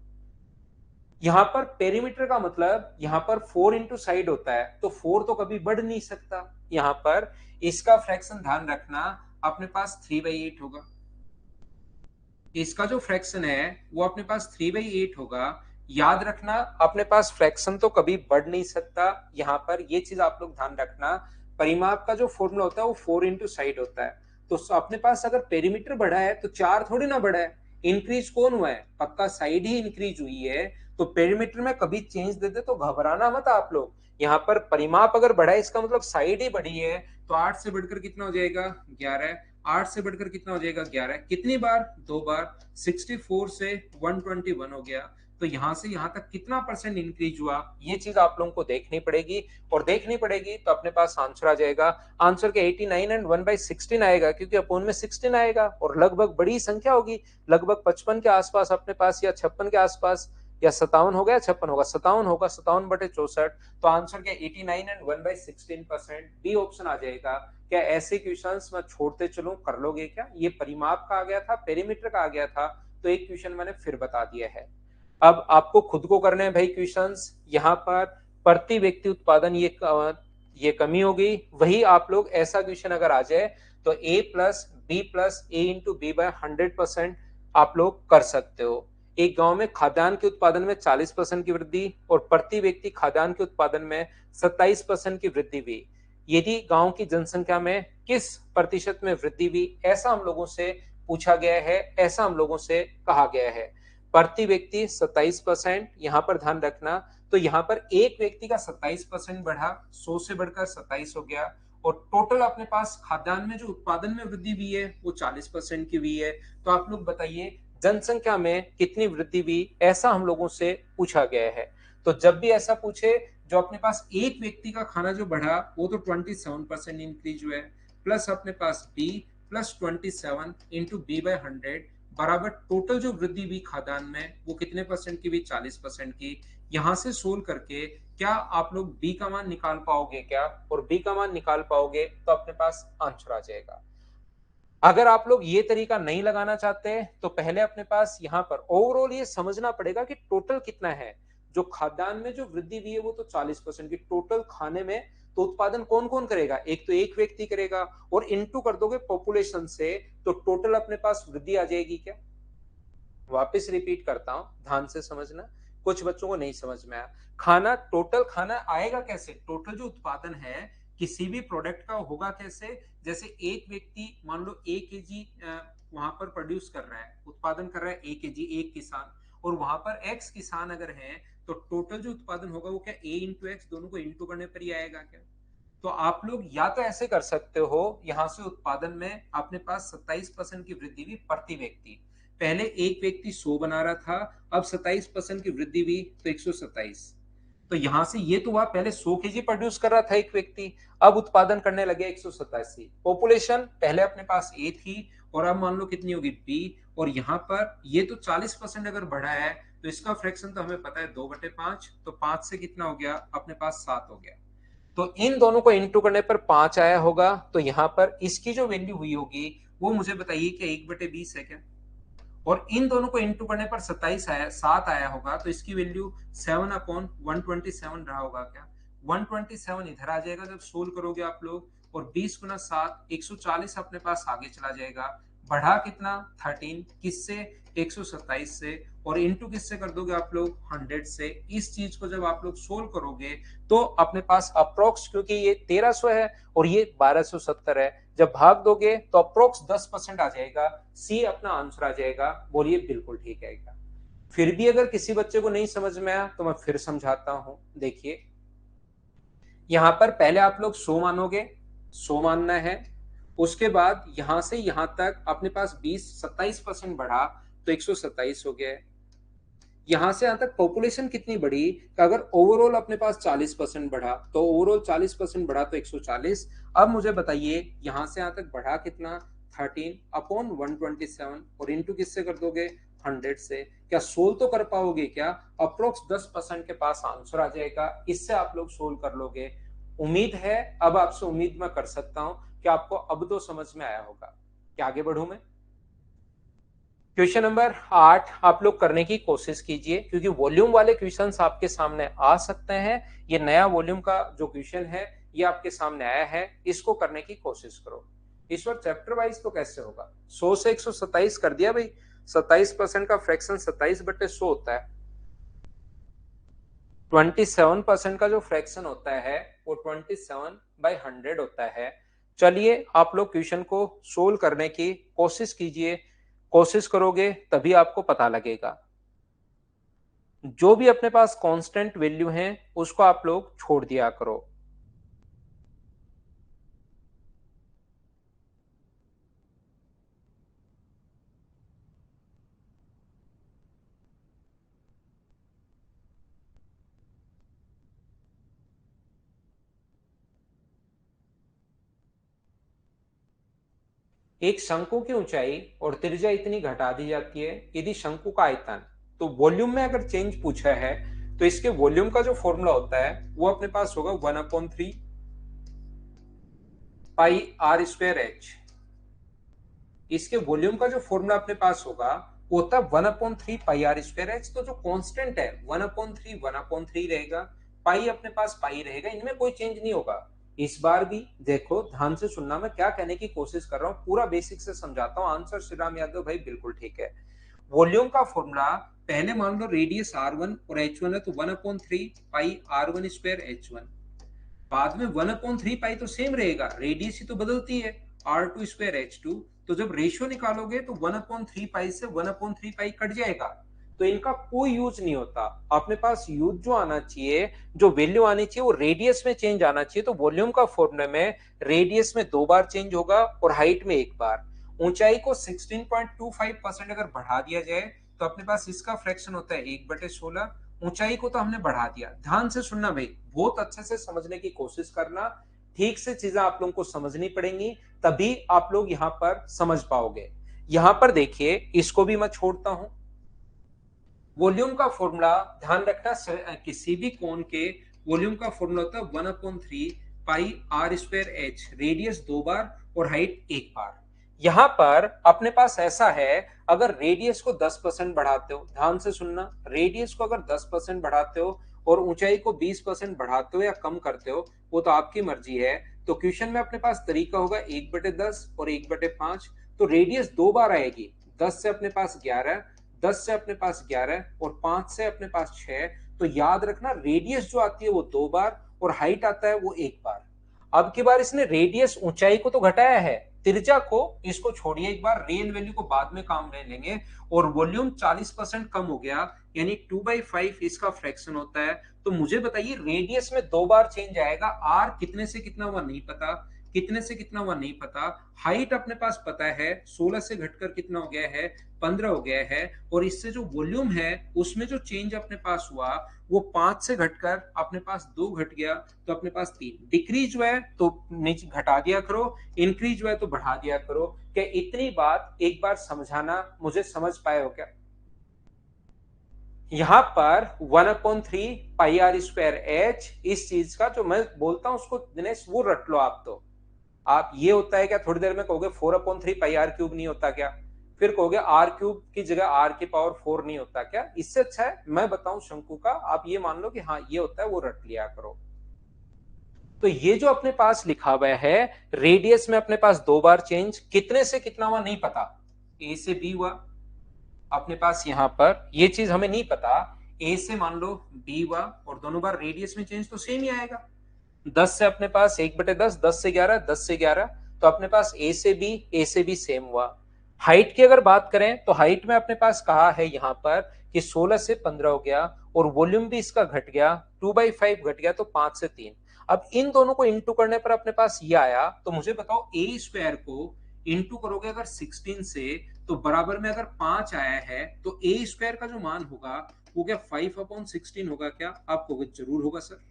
यहां पर पेरीमीटर का मतलब यहां पर 4 इंटू साइड होता है, तो 4 तो कभी बढ़ नहीं सकता। यहां पर इसका फ्रैक्शन ध्यान रखना, अपने पास 3/8 होगा। इसका जो फ्रैक्शन है वो अपने पास 3/8 होगा। याद रखना, अपने पास फ्रैक्शन तो कभी बढ़ नहीं सकता। यहां पर ये चीज आप लोग ध्यान रखना। परिमाप का जो फॉर्मूला होता है वो 4 इंटू साइड होता है। तो अपने पास अगर पेरीमीटर बढ़ा है तो 4 थोड़ी ना बढ़ा है। इंक्रीज कौन हुआ है? पक्का साइड ही इंक्रीज हुई है। तो पेरीमीटर में कभी चेंज दे दे तो घबराना मत आप लोग। यहाँ पर परिमाप अगर बढ़ा है इसका मतलब साइड ही बढ़ी है। तो 8 से बढ़कर कितना हो जाएगा? 11। 8 से बढ़कर कितना हो जाएगा? 11। कितनी बार? 2 बार। 64 से 121 हो गया। तो यहां से यहां तक कितना परसेंट इंक्रीज हुआ, ये चीज आप लोगों को देखनी पड़ेगी। और देखनी पड़ेगी तो अपने पास आंसर आ जाएगा। आंसर के 89 एंड 1/16 आएगा, क्योंकि अपोन में 16 आएगा और लगभग बड़ी संख्या होगी। लगभग 55 के आसपास अपने पास, या 56 के आसपास, या 57 होगा या 56 होगा, 57 होगा, 57/64। तो आंसर के 89 एंड 1/16% बी ऑप्शन आ जाएगा। क्या ऐसे क्वेश्चंस मैं छोड़ते चलूं? कर लोगे क्या? ये परिमाप का आ गया था, पेरीमीटर का आ गया था, तो एक क्वेश्चन मैंने फिर बता दिया है। अब आपको खुद को करने हैं भाई क्वेश्चंस। यहाँ पर प्रति व्यक्ति उत्पादन, ये कमी हो गई। वही आप लोग ऐसा क्वेश्चन अगर आ जाए तो a plus B plus A into B by 100% आप लोग कर सकते हो। एक गांव में खाद्यान्न के उत्पादन में 40% की वृद्धि और प्रति व्यक्ति खाद्यान्न के उत्पादन में 27% की वृद्धि हुई। यदि गांव की जनसंख्या में किस प्रतिशत में वृद्धि हुई, ऐसा हम लोगों से पूछा गया है, ऐसा हम लोगों से कहा गया है। प्रति व्यक्ति 27%, यहां पर ध्यान रखना। तो यहां पर एक व्यक्ति का 27% बढ़ा, 100 से बढ़कर 27 हो गया। और टोटल अपने पास खाद्यान्न में जो उत्पादन में वृद्धि हुई है वो 40% की हुई है। तो आप लोग बताइए जनसंख्या में कितनी वृद्धि हुई, ऐसा हम लोगों से पूछा गया है। तो जब भी ऐसा पूछे, जो अपने पास एक व्यक्ति का खाना जो बढ़ा वो तो 27% इंक्रीज हुआ है, प्लस अपने पास B plus 27 into B by 100 बराबर टोटल जो वृद्धि हुई खाद्यान्न में वो कितने परसेंट की हुई? 40% की। यहां से सोल्व करके क्या आप लोग बी का मान निकाल पाओगे क्या? और बी का मान निकाल पाओगे तो अपने पास आंसर आ जाएगा। अगर आप लोग ये तरीका नहीं लगाना चाहते तो पहले अपने पास यहाँ पर ओवरऑल ये समझना पड़ेगा कि टोटल कितना है। जो खाद्यान्न में जो वृद्धि हुई है वो तो 40% की टोटल खाने में। तो उत्पादन कौन कौन करेगा? एक तो एक व्यक्ति करेगा, और इनटू कर दोगे पॉपुलेशन से तो टोटल अपने पास वृद्धि आ जाएगी क्या? वापस रिपीट करता हूं, ध्यान से समझना। कुछ बच्चों को नहीं समझ में आया। खाना, टोटल खाना आएगा कैसे, टोटल जो उत्पादन है किसी भी प्रोडक्ट का होगा कैसे, जैसे एक व्यक्ति मान लो 1 kg वहां पर प्रोड्यूस कर रहा है, उत्पादन कर रहा है 1 kg, एक किसान, और वहां पर एक्स किसान अगर है, तो टोटल जो उत्पादन होगा वो क्या ए इंटू एक्स, दोनों को इंटू करने पर ही आएगा क्या। तो आप लोग या तो ऐसे कर सकते हो, यहां से उत्पादन में अपने पास 27% की वृद्धि हुई प्रति व्यक्ति। पहले एक व्यक्ति 100 बना रहा था, अब 27% की वृद्धि हुई तो 127। तो यहां से ये तो हुआ, पहले 100 kg प्रोड्यूस कर रहा था एक व्यक्ति, अब उत्पादन करने लगे 187। पॉपुलेशन पहले अपने पास ए थी, और अब मान लो कितनी होगी बी, और यहाँ पर ये तो 40% अगर बढ़ा है, तो इसका फ्रैक्शन तो हमें पता है 2/5, तो 5 से कितना हो गया अपने पास 7 हो गया। तो इन दोनों को इंटू करने पर 5 आया होगा, तो यहां पर इसकी जो वैल्यू हुई होगी वो मुझे बताइए कि 1/20 है क्या। और इन दोनों को इंटू करने पर 27 आया, 7 आया होगा, तो इसकी वैल्यू 7/127 रहा होगा क्या। 127 इधर आ जाएगा जब सोल्व करोगे आप लोग, और 20 गुना 7, 140 अपने पास आगे चला जाएगा। बढ़ा कितना 13, किससे 127 से, और इंटू किससे कर दोगे आप लोग 100 से। इस चीज को जब आप लोग सोल्व करोगे तो अपने पास अप्रोक्स, क्योंकि ये 1300 है और ये 1270 है, जब भाग दोगे तो अप्रोक्स 10% आ जाएगा, सी अपना आंसर आ जाएगा। बोलिए बिल्कुल ठीक आएगा। फिर भी अगर किसी बच्चे को नहीं समझ में आया तो मैं फिर समझाता हूं। देखिए यहां पर पहले आप लोग 100 मानोगे, 100 मानना है, उसके बाद यहां से यहां तक अपने पास 27% बढ़ा तो 127 हो गया। यहां से यहां तक पॉपुलेशन कितनी बढ़ी, अगर ओवरऑल अपने पास 40% बढ़ा, तो ओवरऑल 40% बढ़ा तो 140। अब मुझे बताइए यहां से यहां तक बढ़ा कितना 13/127, और इंटू किससे कर दोगे 100 से। क्या सोल्व तो कर पाओगे क्या, अप्रोक्स 10% के पास आंसर आ जाएगा, इससे आप लोग सोल्व कर लोगे। उम्मीद है, अब आपसे उम्मीद मैं कर सकता हूं कि आपको अब तो समझ में आया होगा। क्या आगे बढ़ू मैं। क्वेश्चन नंबर 8 आप लोग करने की कोशिश कीजिए, क्योंकि वॉल्यूम वाले क्वेश्चंस आपके सामने आ सकते हैं। ये नया वॉल्यूम का जो क्वेश्चन है ये आपके सामने आया है, इसको करने की कोशिश करो। इस बार चैप्टर वाइज तो कैसे होगा, 100 से 127 कर दिया भाई, 27% का फ्रैक्शन 27/100 होता है। 27% का जो फ्रैक्शन होता है वो 27/100 होता है। चलिए आप लोग क्वेश्चन को सोल्व करने की कोशिश कीजिए, कोशिश करोगे तभी आपको पता लगेगा। जो भी अपने पास कांस्टेंट वैल्यू है उसको आप लोग छोड़ दिया करो। एक शंकु की ऊंचाई और त्रिज्या इतनी घटा दी जाती है यदि शंकु का आयतन, तो वॉल्यूम में अगर चेंज पूछा है तो इसके वॉल्यूम का जो फॉर्मूला होता है वो अपने पास होगा 1/3 पाई आर स्क्वायर एच। इसके वॉल्यूम का जो फॉर्मूला अपने पास होगा वो होता है 1/3 पाई आर स्क्वायर एच। तो जो कांस्टेंट है 1/3 रहेगा, पाई अपने पास पाई रहेगा, इनमें कोई चेंज नहीं होगा। इस बार भी देखो ध्यान से सुनना, मैं क्या कहने की कोशिश कर रहा हूँ, पूरा बेसिक से समझाता हूँ। आंसर श्री राम यादव भाई बिल्कुल ठीक है। वॉल्यूम का फॉर्मूला, पहले मान लो रेडियस r1 और h1 है, तो 1/3 पाई r1 स्क्वायर h1। बाद में 1/3 पाई तो सेम रहेगा, रेडियस ही तो बदलती है, r2 स्क्वायर h2। तो जब रेशियो निकालोगे तो 1/3 पाई से 1/3 पाई कट जाएगा, तो इनका कोई यूज नहीं होता। अपने पास यूज जो आना चाहिए, जो वैल्यू आनी चाहिए वो रेडियस में चेंज आना चाहिए। तो वॉल्यूम का फॉर्मूले में रेडियस में 2 बार चेंज होगा और हाइट में 1 बार। ऊंचाई को 16.25% अगर बढ़ा दिया जाए तो अपने पास इसका फ्रैक्शन होता है 1/16। ऊंचाई को तो हमने बढ़ा दिया। ध्यान से सुनना भाई, बहुत अच्छे से समझने की कोशिश करना, ठीक से चीजें आप लोगों को समझनी पड़ेंगी, तभी आप लोग यहां पर समझ पाओगे। यहां पर देखिए इसको भी मैं छोड़ता हूं। वॉल्यूम का फॉर्मूला ध्यान रखना, किसी भी कोण के वॉल्यूम का फॉर्मूला होता है 1/3 पाई आर स्क्वायर एच, रेडियस 2 बार और हाइट 1 बार। यहां पर अपने पास ऐसा है, अगर रेडियस को 10% बढ़ाते हो, ध्यान से सुनना, रेडियस को अगर 10% बढ़ाते हो और ऊंचाई को 20% बढ़ाते हो या कम करते हो, वो तो आपकी मर्जी है। तो क्वेश्चन में अपने पास तरीका होगा 1/10 और 1/5। तो रेडियस 2 बार आएगी, 10 से अपने पास 11, 10 से अपने पास 11 और 5 से अपने पास 6। तो याद रखना रेडियस जो आती है वो 2 बार और हाइट आता है वो 1 बार। अब की बार इसने रेडियस ऊंचाई को तो घटाया है, त्रिज्या को इसको छोड़िए एक बार, रियल वैल्यू को बाद में काम में लेंगे। और वॉल्यूम 40% कम हो गया, यानी 2/5 इसका फ्रैक्शन होता है। तो मुझे बताइए रेडियस में 2 बार चेंज आएगा, आर कितने से कितना हुआ नहीं पता, कितने से कितना हुआ नहीं पता। हाइट अपने पास पता है 16 से घटकर कितना हो गया है, 15 हो गया है। और इससे जो वॉल्यूम है उसमें जो चेंज अपने पास हुआ वो 5 से घटकर अपने पास 2 घट गया, तो अपने पास 3। डिक्रीज हुआ है तो नीचे घटा दिया करो, इंक्रीज हुआ है तो बढ़ा दिया करो। क्या इतनी बात एक बार समझाना मुझे समझ पाए हो क्या? यहां पर 1/3 पाई आर स्क्वायर एच, इस चीज का जो मैं बोलता हूं उसको दिनेश वो रट लो आप। तो आप ये होता है क्या, थोड़ी देर में कहोगे 4/3 पाई आर क्यूब नहीं होता क्या, फिर कहोगे आर क्यूब की जगह आर की पावर 4 नहीं होता क्या। इससे अच्छा है मैं बताऊं शंकु का, आप ये मान लो कि हाँ ये होता है, वो रट लिया करो। तो ये जो अपने पास लिखा हुआ है रेडियस में अपने पास 2 बार चेंज, कितने से कितना हुआ नहीं पता, ए से बी हुआ अपने पास, यहां पर ये चीज हमें नहीं पता, ए से मान लो बी हुआ और दोनों बार रेडियस में चेंज तो सेम ही आएगा। 10 से अपने पास 1/10, 10 से 11, 10 से 11। तो अपने पास ए से बी सेम हुआ। हाइट की अगर बात करें तो हाइट में अपने पास कहा है यहां पर कि 16 से 15 हो गया और वॉल्यूम भी इसका घट गया, 2/5 घट गया तो 5 से 3। अब इन दोनों को इंटू करने पर अपने पास ये आया, तो मुझे बताओ ए स्क्वायर को इंटू करोगे अगर 16 से, तो बराबर में अगर 5 आया है तो ए स्क्वायर का जो मान होगा वो क्या 5/16 होगा क्या? आप कहोगे जरूर होगा सर।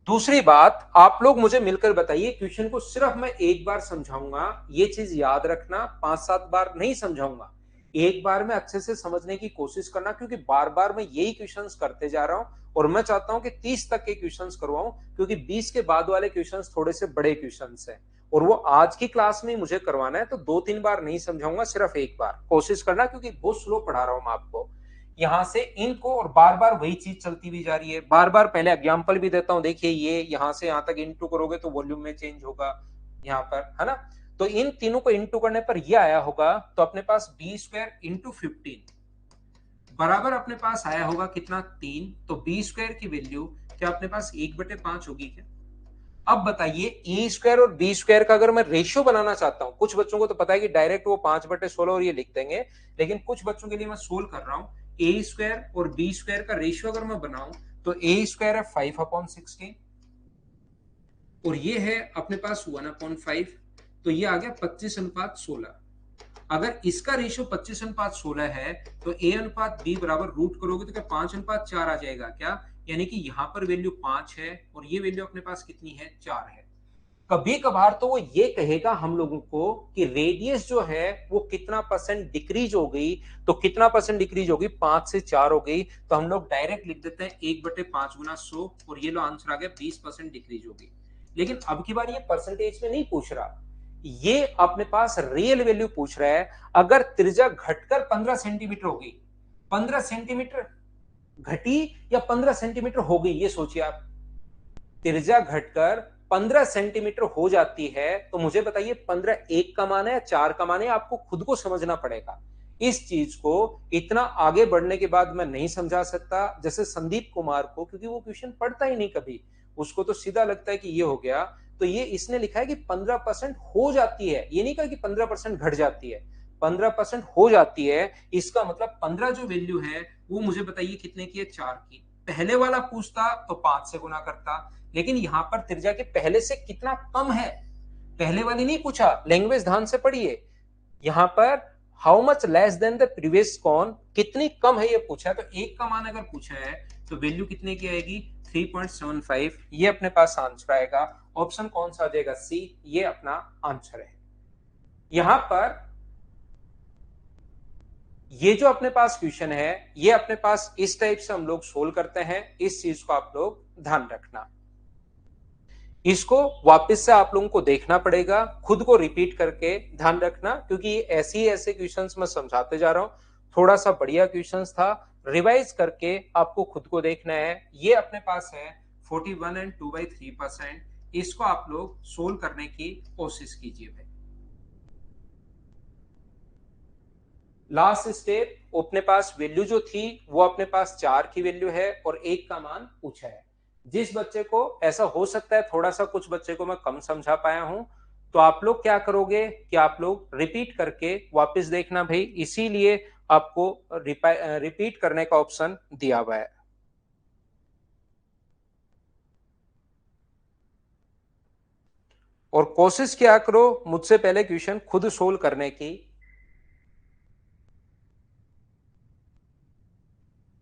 दूसरी बात, आप लोग मुझे मिलकर बताइए, क्वेश्चन को सिर्फ मैं एक बार समझाऊंगा, ये चीज याद रखना, 5-7 बार नहीं समझाऊंगा। एक बार में अच्छे से समझने की कोशिश करना, क्योंकि बार बार मैं यही क्वेश्चंस करते जा रहा हूं और मैं चाहता हूं कि 30 तक के क्वेश्चंस करवाऊं, क्योंकि 20 के बाद वाले क्वेश्चंस थोड़े से बड़े क्वेश्चंस हैं और वो आज की क्लास में मुझे करवाना है। तो 2-3 बार नहीं समझाऊंगा, सिर्फ एक बार कोशिश करना, क्योंकि बहुत स्लो पढ़ा रहा हूं मैं आपको यहां से इनको। और बार बार वही चीज चलती भी जा रही है, बार बार पहले एग्जांपल भी देता हूं, देखिए ये यहां से यहां तक इंटू करोगे तो वॉल्यूम में चेंज होगा यहां पर, है ना। तो इन तीनों को इंटू करने पर ये आया होगा, तो अपने पास बी स्क्वायर इंटू 15 बराबर अपने पास आया होगा कितना, 3। तो बी स्क्वायर की वैल्यू क्या अपने पास 1/5 होगी क्या? अब बताइए ए स्क्वायर और बी स्क्वायर का अगर मैं रेशियो बनाना चाहता हूं, कुछ बच्चों को तो पता है कि डायरेक्ट वो 5/16 और ये लिख देंगे, लेकिन कुछ बच्चों के लिए मैं सोल्व कर रहा हूं। ए स्क्वायर और बी स्क्वायर का रेशियो अगर मैं बनाऊं तो ए स्क्वायर है 5/16 और ये है अपने पास 1/5, तो ये आ गया 25/16। अगर इसका रेशियो 25/16 है तो ए अनुपात बी बराबर रूट करोगे तो क्या 5/4 आ जाएगा क्या? यानी कि यहां पर वैल्यू 5 है और ये वैल्यू अपने पास कितनी है, 4 है। कभी कभार तो वो ये कहेगा हम लोगों को कि रेडियस जो है वो कितना परसेंट डिक्रीज हो गई, तो कितना परसेंट डिक्रीज होगी, 5 से 4 हो गई। तो हम लोग डायरेक्ट लिख देते हैं 1/5 गुना 100 और ये लो आंसर आ गया 20% डिक्रीज होगी। लेकिन अब की बार ये परसेंटेज में नहीं पूछ रहा, ये अपने पास रियल वैल्यू पूछ रहा है। अगर त्रिज्या घटकर 15 सेंटीमीटर होगी, 15 सेंटीमीटर घटी या 15 सेंटीमीटर हो गई, ये सोचिए आप। त्रिज्या घटकर 15 सेंटीमीटर हो जाती है तो मुझे बताइए 15 1 का मान है या 4 का मान है, आपको खुद को समझना पड़ेगा। इस चीज को इतना आगे बढ़ने के बाद मैं नहीं समझा सकता जैसे संदीप कुमार को, क्योंकि वो क्वेश्चन पढ़ता ही नहीं कभी, उसको तो सीधा लगता है कि ये हो गया। तो ये इसने लिखा है कि 15% हो जाती है, ये नहीं कहा कि 15% घट जाती है, 15% हो जाती है। इसका मतलब 15 जो वैल्यू है वो मुझे बताइए कितने की है, 4 की। पहले वाला पूछता तो 5 से गुना करता, लेकिन यहां पर त्रिज्या के पहले से कितना कम है, पहले वाली नहीं पूछा, लैंग्वेज ध्यान से पढ़िए। यहां पर how much less than the previous cone, कितनी कम है ये पूछा है। तो एक का मान अगर पूछा है तो वैल्यू कितने की आएगी, 3.75, ये अपने पास आंसर आएगा। ऑप्शन कौन सा आ जाएगा, सी, ये अपना आंसर है। यहां पर ये जो अपने पास क्वेश्चन है ये अपने पास इस टाइप से हम लोग सोल्व करते हैं, इस चीज को आप लोग ध्यान रखना। इसको वापस से आप लोगों को देखना पड़ेगा, खुद को रिपीट करके ध्यान रखना, क्योंकि ऐसे ही ऐसे क्वेश्चंस मैं समझाते जा रहा हूं। थोड़ा सा बढ़िया क्वेश्चंस था, रिवाइज करके आपको खुद को देखना है। ये अपने पास है 41 एंड 2/3%, इसको आप लोग सोल्व करने की कोशिश कीजिए भाई। लास्ट स्टेप अपने पास वैल्यू जो थी वो अपने पास 4 की वैल्यू है और 1 का मान पूछा है। जिस बच्चे को ऐसा हो सकता है थोड़ा सा कुछ बच्चे को मैं कम समझा पाया हूं, तो आप लोग क्या करोगे कि आप लोग रिपीट करके वापस देखना भाई, इसीलिए आपको रिपीट करने का ऑप्शन दिया हुआ है। और कोशिश क्या करो मुझसे पहले क्वेश्चन खुद सोल्व करने की।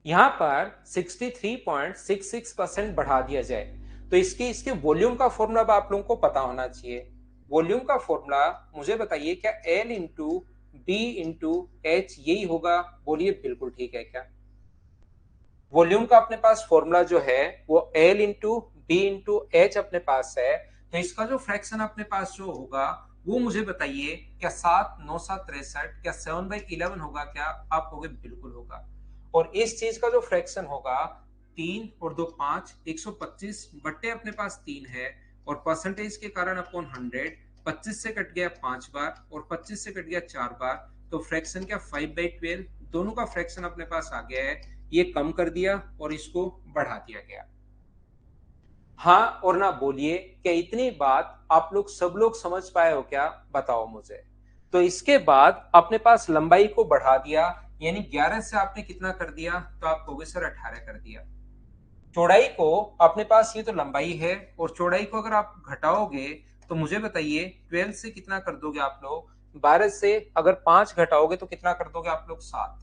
यहां पर 63.66% बढ़ा दिया जाए तो इसके वॉल्यूम का फॉर्मूला अब आप लोगों को पता होना चाहिए। वॉल्यूम का फॉर्मूला मुझे बताइए, क्या L into B into H यही होगा? बोलिए बिल्कुल ठीक है क्या? वॉल्यूम का अपने पास फॉर्मूला जो है वो L into B into H अपने पास है, तो इसका जो फ्रैक्शन अपने पास जो होगा वो मुझे बताइए, क्या 7 9 7 63 क्या 7/11 होगा? क्या आप कहोगे बिल्कुल होगा। और इस चीज का जो फ्रैक्शन होगा 3 और 2 5 125 बट्टे अपने पास 3 है, और परसेंटेज के कारण अपॉन 100, 25 से कट गया 5 बार और 25 से कट गया 4 बार, तो फ्रैक्शन क्या 5/12, दोनों का फ्रैक्शन अपने पास आ गया है। ये कम कर दिया और इसको बढ़ा दिया गया। हाँ और ना बोलिए, क्या इतनी बात आप लोग सब लोग समझ पाए हो क्या? बताओ मुझे। तो इसके बाद अपने पास लंबाई को बढ़ा दिया, यानी 11 से आपने कितना कर दिया? तो आप कहोगे सर 18 कर दिया। चौड़ाई को अपने पास, ये तो लंबाई है, और चौड़ाई को अगर आप घटाओगे तो मुझे बताइए 12 से कितना कर दोगे आप लोग? 12 से अगर 5 घटाओगे तो कितना कर दोगे आप लोग? 7।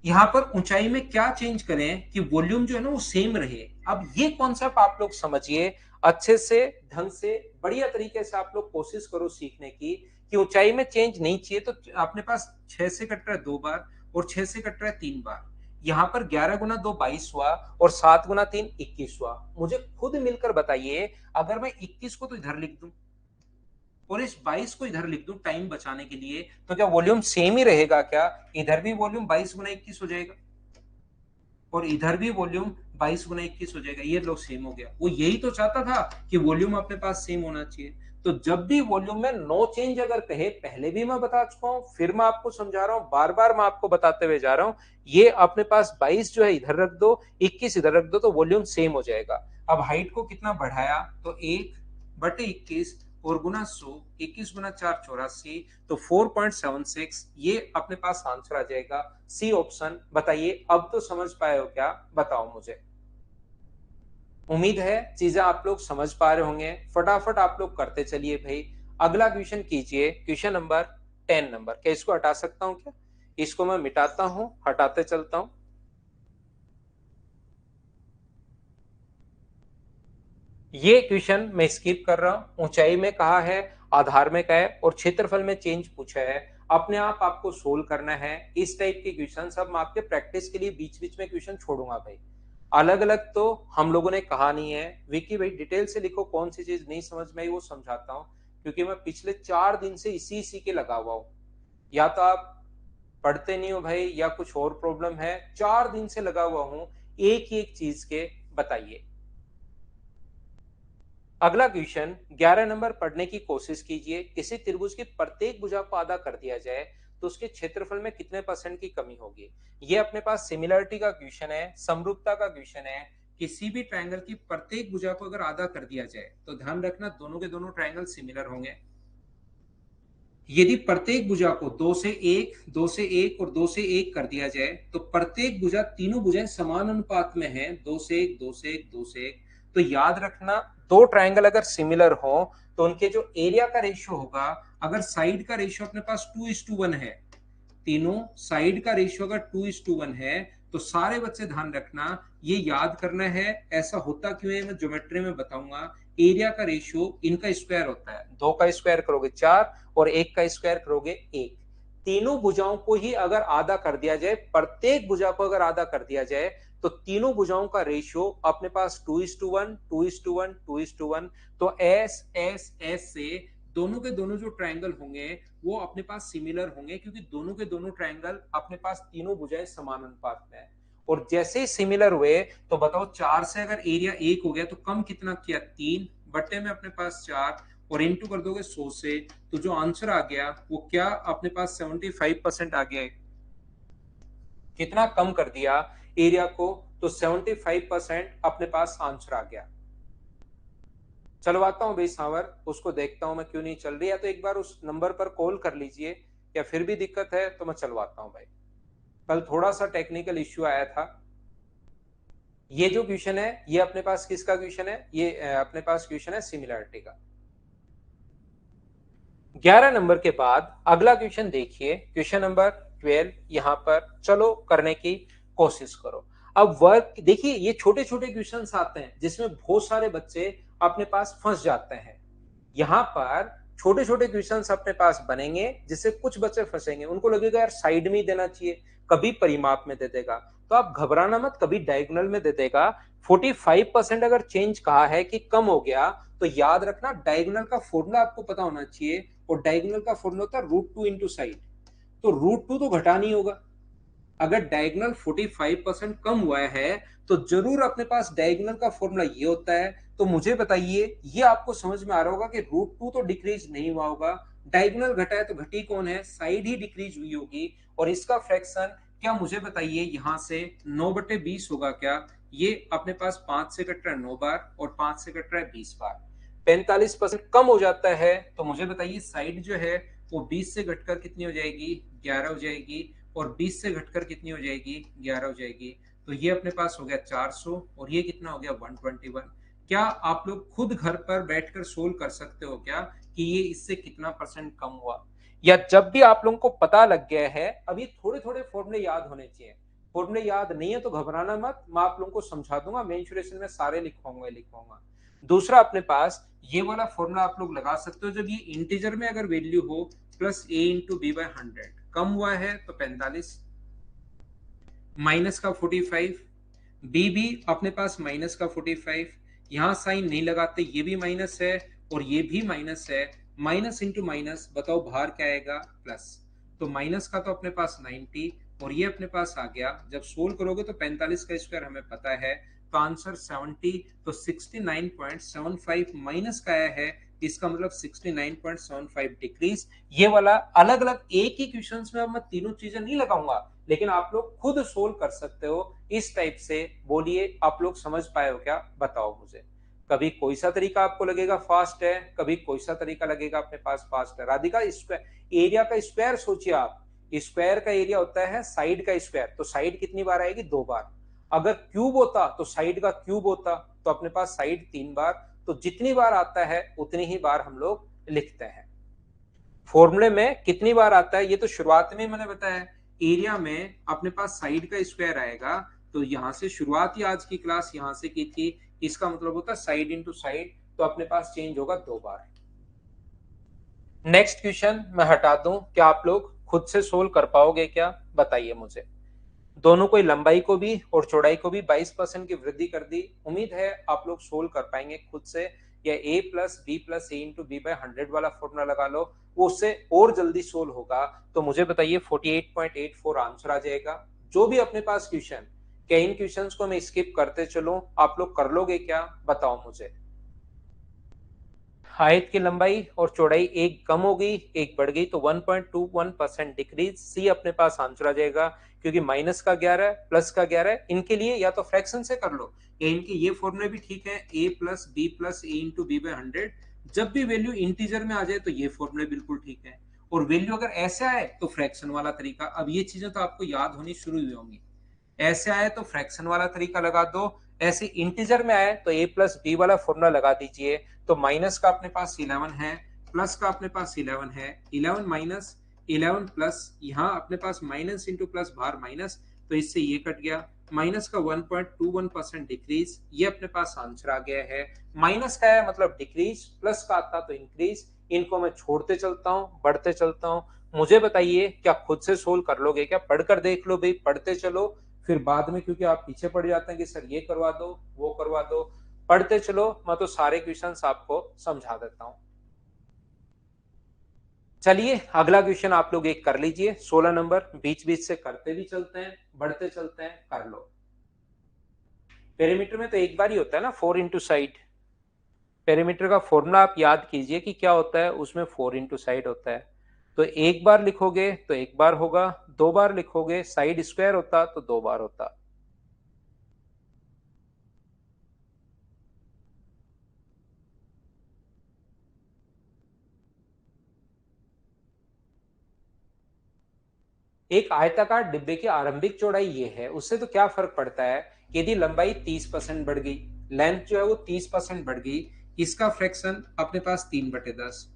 यहां पर ऊंचाई में क्या चेंज करें कि वॉल्यूम जो है ना वो सेम रहे। अब ये कॉन्सेप्ट आप लोग समझिए अच्छे से, ढंग से, बढ़िया तरीके से आप लोग कोशिश करो सीखने की, कि ऊंचाई में चेंज नहीं चाहिए। तो अपने पास 6 से कट रहा है 2 बार और 6 से कट रहा है 3 बार। यहां पर 11 गुना 2 22 हुआ और 7 गुना 3 21 हुआ। मुझे खुद मिलकर बताइए, अगर मैं 21 को तो इधर लिख दूं और इस 22 को इधर लिख दूं टाइम बचाने के लिए, तो क्या वॉल्यूम सेम ही रहेगा क्या? इधर भी वॉल्यूम 22 गुना 21 हो जाएगा और इधर भी वॉल्यूम 22 गुना 21 हो जाएगा। ये लो सेम हो गया। वो यही तो चाहता था कि वॉल्यूम अपने पास सेम होना चाहिए। तो जब भी वॉल्यूम में नो चेंज अगर कहे, पहले भी मैं बता चुका हूं, फिर मैं आपको समझा रहा हूं, बार बार मैं आपको बताते हुए जा रहा हूं, ये अपने पास 22 जो है इधर रख दो, 21 इधर रख दो, तो वॉल्यूम सेम हो जाएगा। अब हाइट को कितना बढ़ाया? तो 1/21 और गुना 100, 21 गुना 4 84, तो 4.76, ये अपने पास आंसर आ जाएगा, सी ऑप्शन। बताइए अब तो समझ पाए हो क्या? बताओ मुझे। उम्मीद है चीजें आप लोग समझ पा रहे होंगे। फटाफट आप लोग करते चलिए भाई। अगला क्वेश्चन कीजिए, क्वेश्चन नंबर 10 नंबर। क्या इसको हटा सकता हूं क्या? इसको मैं मिटाता हूं, हटाते चलता हूं। ये क्वेश्चन मैं स्किप कर रहा हूं। ऊंचाई में कहा है, आधार में कहा है, और क्षेत्रफल में चेंज पूछा है। अपने आप आपको सोल्व करना है। इस टाइप के क्वेश्चन सब मैं आपके प्रैक्टिस के लिए बीच बीच में क्वेश्चन छोड़ूंगा भाई। अलग अलग तो हम लोगों ने कहा नहीं है। विकी भाई डिटेल से लिखो, कौन सी चीज नहीं समझ में आई वो समझाता हूँ, क्योंकि मैं पिछले 4 दिन से इसी के लगा हुआ हूँ। या तो आप पढ़ते नहीं हो भाई, या कुछ और प्रॉब्लम है। 4 दिन से लगा हुआ हूँ एक ही एक चीज के। बताइए अगला क्वेश्चन 11 नंबर पढ़ने की कोशिश कीजिए। किसी त्रिभुज की प्रत्येक भुजा को आधा कर दिया जाए तो उसके क्षेत्रफल में कितने परसेंट की कमी होगी? ये अपने पास सिमिलरिटी का क्वेश्चन है, समरूपता का क्वेश्चन है। किसी भी ट्रायंगल की प्रत्येक भुजा को अगर आधा कर दिया जाए तो ध्यान रखना दोनों के दोनों ट्रायंगल सिमिलर होंगे। यदि प्रत्येक भुजा को 2 से 1, 2 से 1 और 2 से 1 कर दिया जाए तो प्रत्येक भुजा, तीनों भुजाएं समान अनुपात में हैं, 2 से 1, 2 से 1, 2 से 1। तो याद रखना, दो ट्रायंगल अगर सिमिलर हो तो उनके जो एरिया का रेशियो होगा, अगर साइड का रेशियो अपने पास 2:1 है, तीनों साइड का रेशियो अगर 2:1 है, तो सारे बच्चे ध्यान रखना, ये याद करना है। ऐसा होता क्यों है मैं ज्योमेट्री में बताऊंगा। एरिया का रेशियो इनका स्क्वायर होता है, 2 का स्क्वायर करोगे 4 और 1 का स्क्वायर करोगे 1। तीनों भुजाओं को ही अगर आधा कर दिया जाए, प्रत्येक भुजा को अगर आधा कर दिया जाए, तो तीनों भुजाओं का रेशियो अपने पास 2:1, 2:1, 2:1। तो एस एस एस से दोनों के दोनों जो ट्रायंगल होंगे वो अपने पास सिमिलर होंगे, क्योंकि दोनों के दोनों ट्रायंगल अपने पास तीनों भुजाएं समान अनुपात में है। और जैसे ही सिमिलर हुए तो बताओ, 4 से अगर एरिया 1 हो गया तो कम कितना किया? 3 बट्टे में अपने पास 4, और इनटू कर दोगे 100 से, तो जो आंसर आ गया वो क्या अपने पास 75% आ गया है। कितना कम कर दिया एरिया को, तो 75% अपने पास आंसर आ गया। चलवाता हूं भाई सांवर, उसको देखता हूं मैं क्यों नहीं चल रही है, तो एक बार उस नंबर पर कॉल कर लीजिए, या फिर भी दिक्कत है तो मैं चलवाता हूं भाई। कल थोड़ा सा टेक्निकल इश्यू आया था। ये जो क्वेश्चन है ये अपने पास किसका क्वेश्चन है, ये अपने पास क्वेश्चन है सिमिलरिटी का। 11 नंबर के बाद अगला क्वेश्चन देखिए, क्वेश्चन नंबर 12। यहां पर चलो करने की कोशिश करो। अब वर्क देखिए, ये छोटे छोटे क्वेश्चन आते हैं जिसमें बहुत सारे बच्चे अपने पास फंस जाते हैं। यहां पर छोटे छोटे क्वेश्चन अपने पास बनेंगे जिससे कुछ बच्चे फंसेंगे, उनको लगेगा यार साइड में ही देना चाहिए, कभी परिमाप में दे देगा। तो आप घबराना मत, कभी डायगोनल में दे देगा। 45% अगर चेंज कहा है कि कम हो गया, तो याद रखना डायगोनल का फॉर्मूला आपको पता होना चाहिए, और डायगोनल का फॉर्मूला होता है रूट टू इंटू साइड। तो रूट टू तो घटा नहीं होगा। अगर डायगोनल 45% कम हुआ है तो जरूर अपने पास डायगोनल का फॉर्मूला ये होता है। तो मुझे बताइए, ये आपको समझ में आ रहा होगा कि रूट टू तो डिक्रीज नहीं हुआ होगा, डायगोनल घटा है तो घटी कौन है, साइड ही डिक्रीज हुई होगी। और इसका फ्रैक्शन क्या, मुझे बताइए, यहां से 9/20 होगा क्या? ये अपने पास 5 से कट रहा है 9 बार, और 5 से कट रहा है 20 बार। 45% कम हो जाता है, तो मुझे बताइए साइड जो है वो 20 से घटकर कितनी हो जाएगी, 11 हो जाएगी। और 20 से घटकर कितनी हो जाएगी, 11 हो जाएगी। तो ये अपने पास हो गया 400, और ये कितना हो गया 121। क्या आप लोग खुद घर पर बैठकर सोल्व कर सकते हो क्या कि ये इससे कितना परसेंट कम हुआ? या जब भी आप लोगों को पता लग गया है, अभी थोड़े थोड़े फॉर्मूले याद होने चाहिए। फॉर्मूले याद नहीं है तो घबराना मत, मैं आप लोगों को समझा दूंगा, मेंशुरेशन में सारे लिखवाऊंगा। दूसरा अपने पास ये वाला फॉर्मूला आप लोग लगा सकते हो, जब ये इंटीजर में अगर वैल्यू हो, plus A into B by 100, कम हुआ है तो 45, माइनस का 45, बी भी अपने पास माइनस का 45, यहां साइन नहीं लगाते, ये भी माइनस है और ये भी माइनस है। माइनस इंटू माइनस बताओ बाहर क्या आएगा, प्लस। तो माइनस का तो अपने पास 90, और ये अपने पास आ गया। जब सोल्व करोगे तो 45 का स्क्वायर हमें पता है, तो आंसर 70। तो 69.75 माइनस का आया है, इसका मतलब 69.75 डिक्रीज। ये वाला अलग अलग एक ही क्वेश्चन में अब मैं तीनों चीजें नहीं लगाऊंगा, लेकिन आप लोग खुद सोल्व कर सकते हो इस टाइप से। बोलिए आप लोग समझ पाए हो क्या, बताओ मुझे। कभी कोई सा तरीका आपको लगेगा फास्ट है, कभी कोई सा तरीका लगेगा अपने पास फास्ट है। राधिका, स्क्वायर एरिया का स्क्वायर सोचिए आप, स्क्वायर का एरिया होता है साइड का स्क्वायर, तो साइड कितनी बार आएगी, 2 बार। अगर क्यूब होता तो साइड का क्यूब होता, तो अपने पास साइड 3 बार। तो जितनी बार आता है उतनी ही बार हम लोग लिखते हैं। फॉर्मूले में कितनी बार आता है ये तो शुरुआत में मैंने बताया, एरिया में अपने पास साइड का स्क्वायर आएगा। तो यहां से शुरुआत ही आज की क्लास यहां से की थी, इसका मतलब होता है साइड इंटू साइड, तो अपने पास चेंज होगा 2 बार। नेक्स्ट क्वेश्चन मैं हटा दूं, क्या आप लोग खुद से सोल्व कर पाओगे क्या, बताइए मुझे। दोनों को, लंबाई को भी और चौड़ाई को भी 22% की वृद्धि कर दी। उम्मीद है आप लोग सोल्व कर पाएंगे खुद से। या a plus B plus A into B by 100 वाला फॉर्मूला लगा लो, वो उससे और जल्दी सोल्व होगा। तो मुझे बताइए 48.84 आंसर आ जाएगा। जो भी अपने पास क्वेश्चन, क्या इन क्वेश्चंस को मैं स्किप करते चलूं, आप लोग कर लोगे क्या, बताओ मुझे। आयत की लंबाई और चौड़ाई एक कम हो गई, एक बढ़ गई, तो 1.21% डिक्रीज। सी अपने पास आंसर आ जाएगा, क्योंकि माइनस का 11 प्लस का 11, इनके लिए या तो फ्रैक्शन से कर लो, या इनके ये फॉर्मूले भी ठीक है, a plus A into B by 100। जब भी वैल्यू इंटीजर में आ जाए तो ये फॉर्मूले बिल्कुल ठीक है, और वैल्यू अगर ऐसे आए तो फ्रैक्शन वाला तरीका। अब ये चीजें तो आपको याद होनी शुरू हुई होंगी। ऐसे आए तो फ्रैक्शन वाला तरीका लगा दो, ऐसे इंटीजर में आए तो a प्लस बी वाला फॉर्मूला लगा दीजिए। तो माइनस का अपने पास 11 है, प्लस का अपने पास 11 है, 11 माइनस 11 प्लस, यहाँ अपने पास माइनस इंटू प्लस बाहर माइनस, तो इससे ये कट गया। माइनस का 1.21% डिक्रीज, ये अपने पास आंसर आ गया है। माइनस का है मतलब डिक्रीज, प्लस का आता तो इंक्रीज। इनको मैं छोड़ते चलता हूँ, बढ़ते चलता हूँ। मुझे बताइए क्या खुद से सोल्व कर लोगे क्या, पढ़कर देख लो भाई, पढ़ते चलो। फिर बाद में क्योंकि आप पीछे पड़ जाते हैं कि सर ये करवा दो वो करवा दो, पढ़ते चलो, मैं तो सारे क्वेश्चंस आपको समझा देता हूं। चलिए अगला क्वेश्चन आप लोग एक कर लीजिए, 16 नंबर, बीच बीच से करते भी चलते हैं, बढ़ते चलते हैं, कर लो। पेरीमीटर में तो एक बार ही होता है ना 4 इंटू साइड। पेरीमीटर का फॉर्मूला आप याद कीजिए कि क्या होता है, उसमें 4 इंटू साइड होता है। तो एक बार लिखोगे तो एक बार होगा, दो बार लिखोगे साइड स्क्वायर होता तो दो बार होता। एक आयताकार डिब्बे की आरंभिक चौड़ाई ये है, उससे तो क्या फर्क पड़ता है कि यदि लंबाई 30% बढ़ गई, लेंथ जो है वो 30% बढ़ गई, इसका फ्रैक्शन अपने पास 3/10,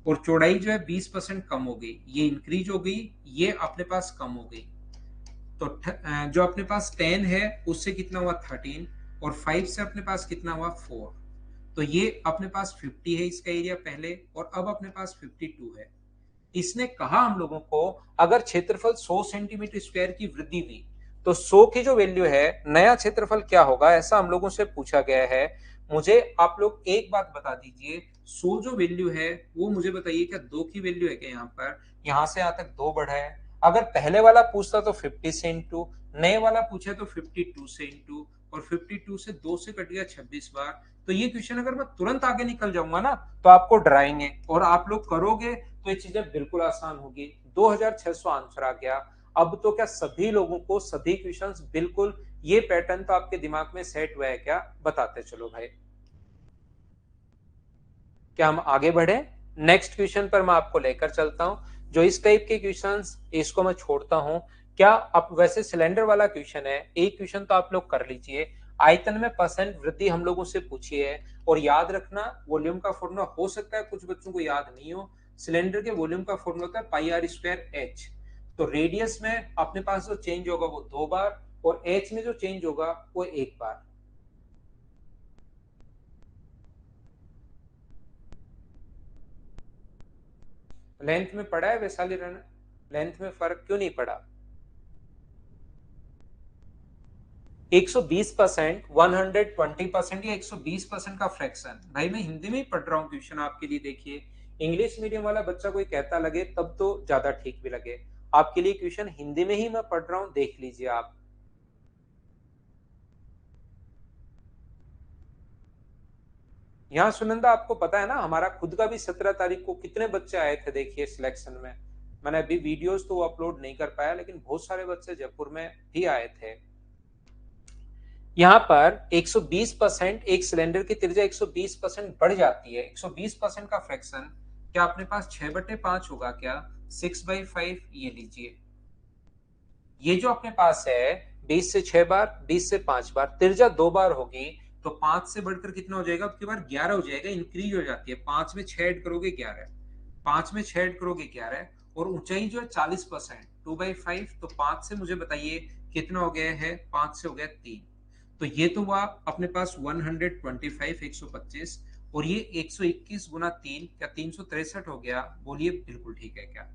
और चौड़ाई जो है 20% कम हो गई, ये इंक्रीज हो गई, ये अपने पास कम हो गई। तो जो अपने पास 10 है उससे कितना हुआ 13, और 5 से अपने पास कितना हुआ 4। तो ये अपने पास 50 है इसका एरिया पहले, और अब अपने पास 52 है। इसने कहा हम लोगों को अगर क्षेत्रफल 100 सेंटीमीटर स्क्वायर की वृद्धि हुई तो 100 की जो वैल्यू है नया क्षेत्रफल क्या होगा, ऐसा हम लोगों से पूछा गया है। मुझे आप लोग एक बात बता दीजिए, 100 जो वैल्यू है वो मुझे बताइए क्या 2 की वैल्यू है क्या? यहाँ पर यहाँ से यहाँ तक 2 बढ़ा है। अगर पहले वाला पूछता तो 50 से इंटू, नए वाला पूछे तो 52 से इंटू, और 52 से 2 से कट गया 26 बार। तो ये क्वेश्चन अगर मैं तुरंत आगे निकल जाऊंगा ना तो आपको डराएंगे, और आप लोग करोगे तो ये चीजें बिल्कुल आसान होगी। 2600 आंसर आ गया। अब तो क्या सभी लोगों को सभी क्वेश्चंस बिल्कुल ये पैटर्न तो आपके दिमाग में सेट हुआ है क्या? बताते चलो भाई। क्या हम आगे बढ़े? नेक्स्ट क्वेश्चन पर मैं आपको लेकर चलता हूं। जो इस टाइप के क्वेश्चंस, इसको मैं छोड़ता हूं। क्या अब वैसे सिलेंडर वाला क्वेश्चन है, एक क्वेश्चन तो आप लोग कर लीजिए। आयतन में परसेंट वृद्धि हम लोगों से पूछी है, और याद रखना वॉल्यूम का फॉर्मूला हो सकता है कुछ बच्चों को याद नहीं हो। सिलेंडर के वॉल्यूम का फॉर्मूला होता है पाई आर स्क्वायर एच। तो रेडियस में अपने पास जो चेंज होगा वो दो बार, और एच में जो चेंज होगा वो एक बार। लेंथ में पड़ा है वैशाली रन? लेंथ में फर्क क्यों नहीं पड़ा? 120%, 120% या 120% का फ्रैक्शन। भाई मैं हिंदी में ही पढ़ रहा हूँ क्वेश्चन आपके लिए, देखिए। इंग्लिश मीडियम वाला बच्चा कोई कहता लगे तब तो ज्यादा ठीक भी लगे। आपके लिए क्वेश्चन हिंदी में ही मैं पढ़ रहा हूँ, देख लीजिए आप। यहाँ सुनंदा आपको पता है ना, हमारा खुद का भी 17 तारीख को कितने बच्चे आए थे देखिए सिलेक्शन में। मैंने अभी वीडियोस तो अपलोड नहीं कर पाया, लेकिन बहुत सारे बच्चे जयपुर में भी आए थे। यहाँ पर 120%, एक सिलेंडर की त्रिज्या 120% बढ़ जाती है। 120% का फ्रैक्शन क्या अपने पास 6/5 होगा क्या? 6/5, ये लीजिए। ये जो अपने पास है 20 से 6 बार, 20 से 5 बार, त्रिज्या दो बार होगी, तो 5 से बढ़कर कितना हो जाएगा? अब की बार 11 हो जाएगा, इंक्रीज हो जाती है। 5 में 6 ऐड करोगे 11, 5 में 6 ऐड करोगे 11, और ऊंचाई जो है 40%, 2/5। तो 5 से मुझे बताइए कितना हो गया है? 5 से हो गया 3। तो ये तो हुआ अपने पास 125, 125, और ये 121 गुना 3, क्या 363 हो गया? बोलिए बिल्कुल ठीक है क्या?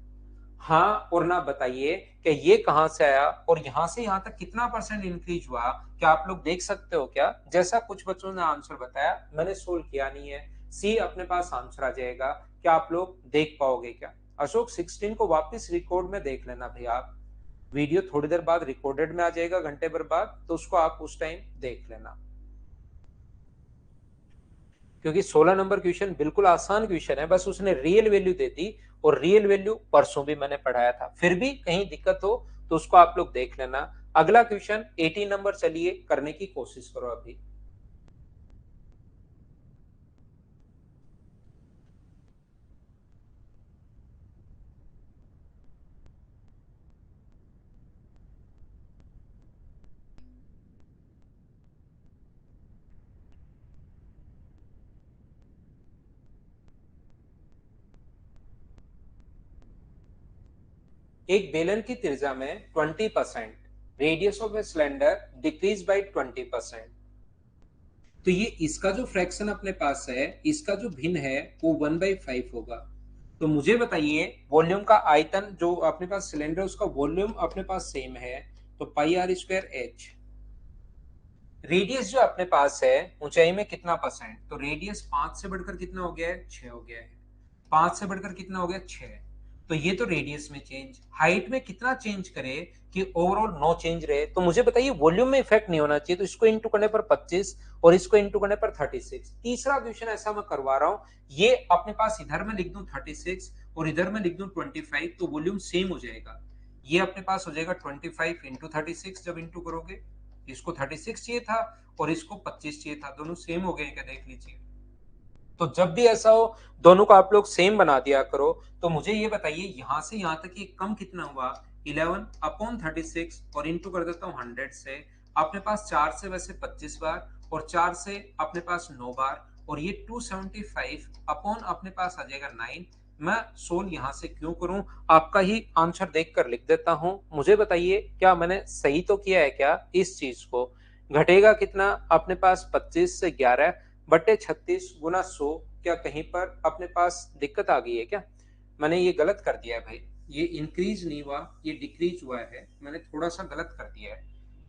हाँ और ना बताइए कि ये कहां से आया, और यहां से यहां तक कितना परसेंट इंक्रीज हुआ? क्या आप लोग देख सकते हो क्या? जैसा कुछ बच्चों ने आंसर बताया, मैंने सोल्व किया नहीं है। सी अपने पास आंसर आ जाएगा। क्या आप लोग देख पाओगे क्या? अशोक 16 को वापस रिकॉर्ड में देख लेना भैया आप। वीडियो थोड़ी देर बाद रिकॉर्डेड में आ जाएगा, घंटे भर बाद, तो उसको आप उस टाइम देख लेना। क्योंकि 16 नंबर क्वेश्चन बिल्कुल आसान क्वेश्चन है, बस उसने रियल वैल्यू दे दी, और रियल वैल्यू परसों भी मैंने पढ़ाया था। फिर भी कहीं दिक्कत हो तो उसको आप लोग देख लेना। अगला क्वेश्चन 18 नंबर, चलिए करने की कोशिश करो अभी। एक बेलन की त्रिज्या में 20%, radius of a cylinder decrease by 20%। तो ये इसका जो फ्रैक्शन अपने पास है, इसका जो भिन्न है वो 1/5 होगा। तो मुझे बताइए वॉल्यूम का आयतन जो अपने पास सिलेंडर, उसका वॉल्यूम अपने पास सेम है, तो पाई आर स्क्वायर एच। रेडियस जो अपने पास है, ऊंचाई में कितना परसेंट? तो रेडियस 5 से बढ़कर कितना हो गया है? 6 हो गया है। 5 से बढ़कर कितना हो गया? 6। तो ये तो रेडियस में चेंज, हाइट में कितना चेंज करे कि ओवरऑल नो चेंज रहे। तो मुझे बताइए वॉल्यूम में इफेक्ट नहीं होना चाहिए, तो इसको इंटू करने पर 25 और इसको इंटू करने पर 36। तीसरा क्वेश्चन ऐसा मैं करवा रहा हूं, ये अपने पास इधर में लिख दूं 36 और इधर में लिख दूं 25, तो वॉल्यूम सेम हो जाएगा। ये अपने पास हो जाएगा 25 इंटू 36, जब इंटू करोगे इसको 36 चाहिए था और इसको 25 चाहिए था, दोनों सेम हो गए क्या, देख लीजिए। तो जब भी ऐसा हो दोनों को आप लोग सेम बना दिया करो। तो मुझे ये बताइए यहां से यहां तक ये कम कितना हुआ, 11/36 और इंटू कर देता हूँ 100 से। अपने पास 4 से वैसे 25 बार और 4 से अपने पास 9 बार, और ये 275 अपॉन अपने पास आ जाएगा 9। मैं सोल यहां से क्यों करूं, आपका ही आंसर देखकर लिख देता हूं। मुझे बताइए क्या मैंने सही तो किया है क्या इस चीज को। घटेगा कितना अपने पास 25 से 11/36 गुना 100। क्या कहीं पर अपने पास दिक्कत आ गई है क्या, मैंने ये गलत कर दिया है भाई। ये इंक्रीज नहीं हुआ, ये डिक्रीज हुआ है, मैंने थोड़ा सा गलत कर दिया है।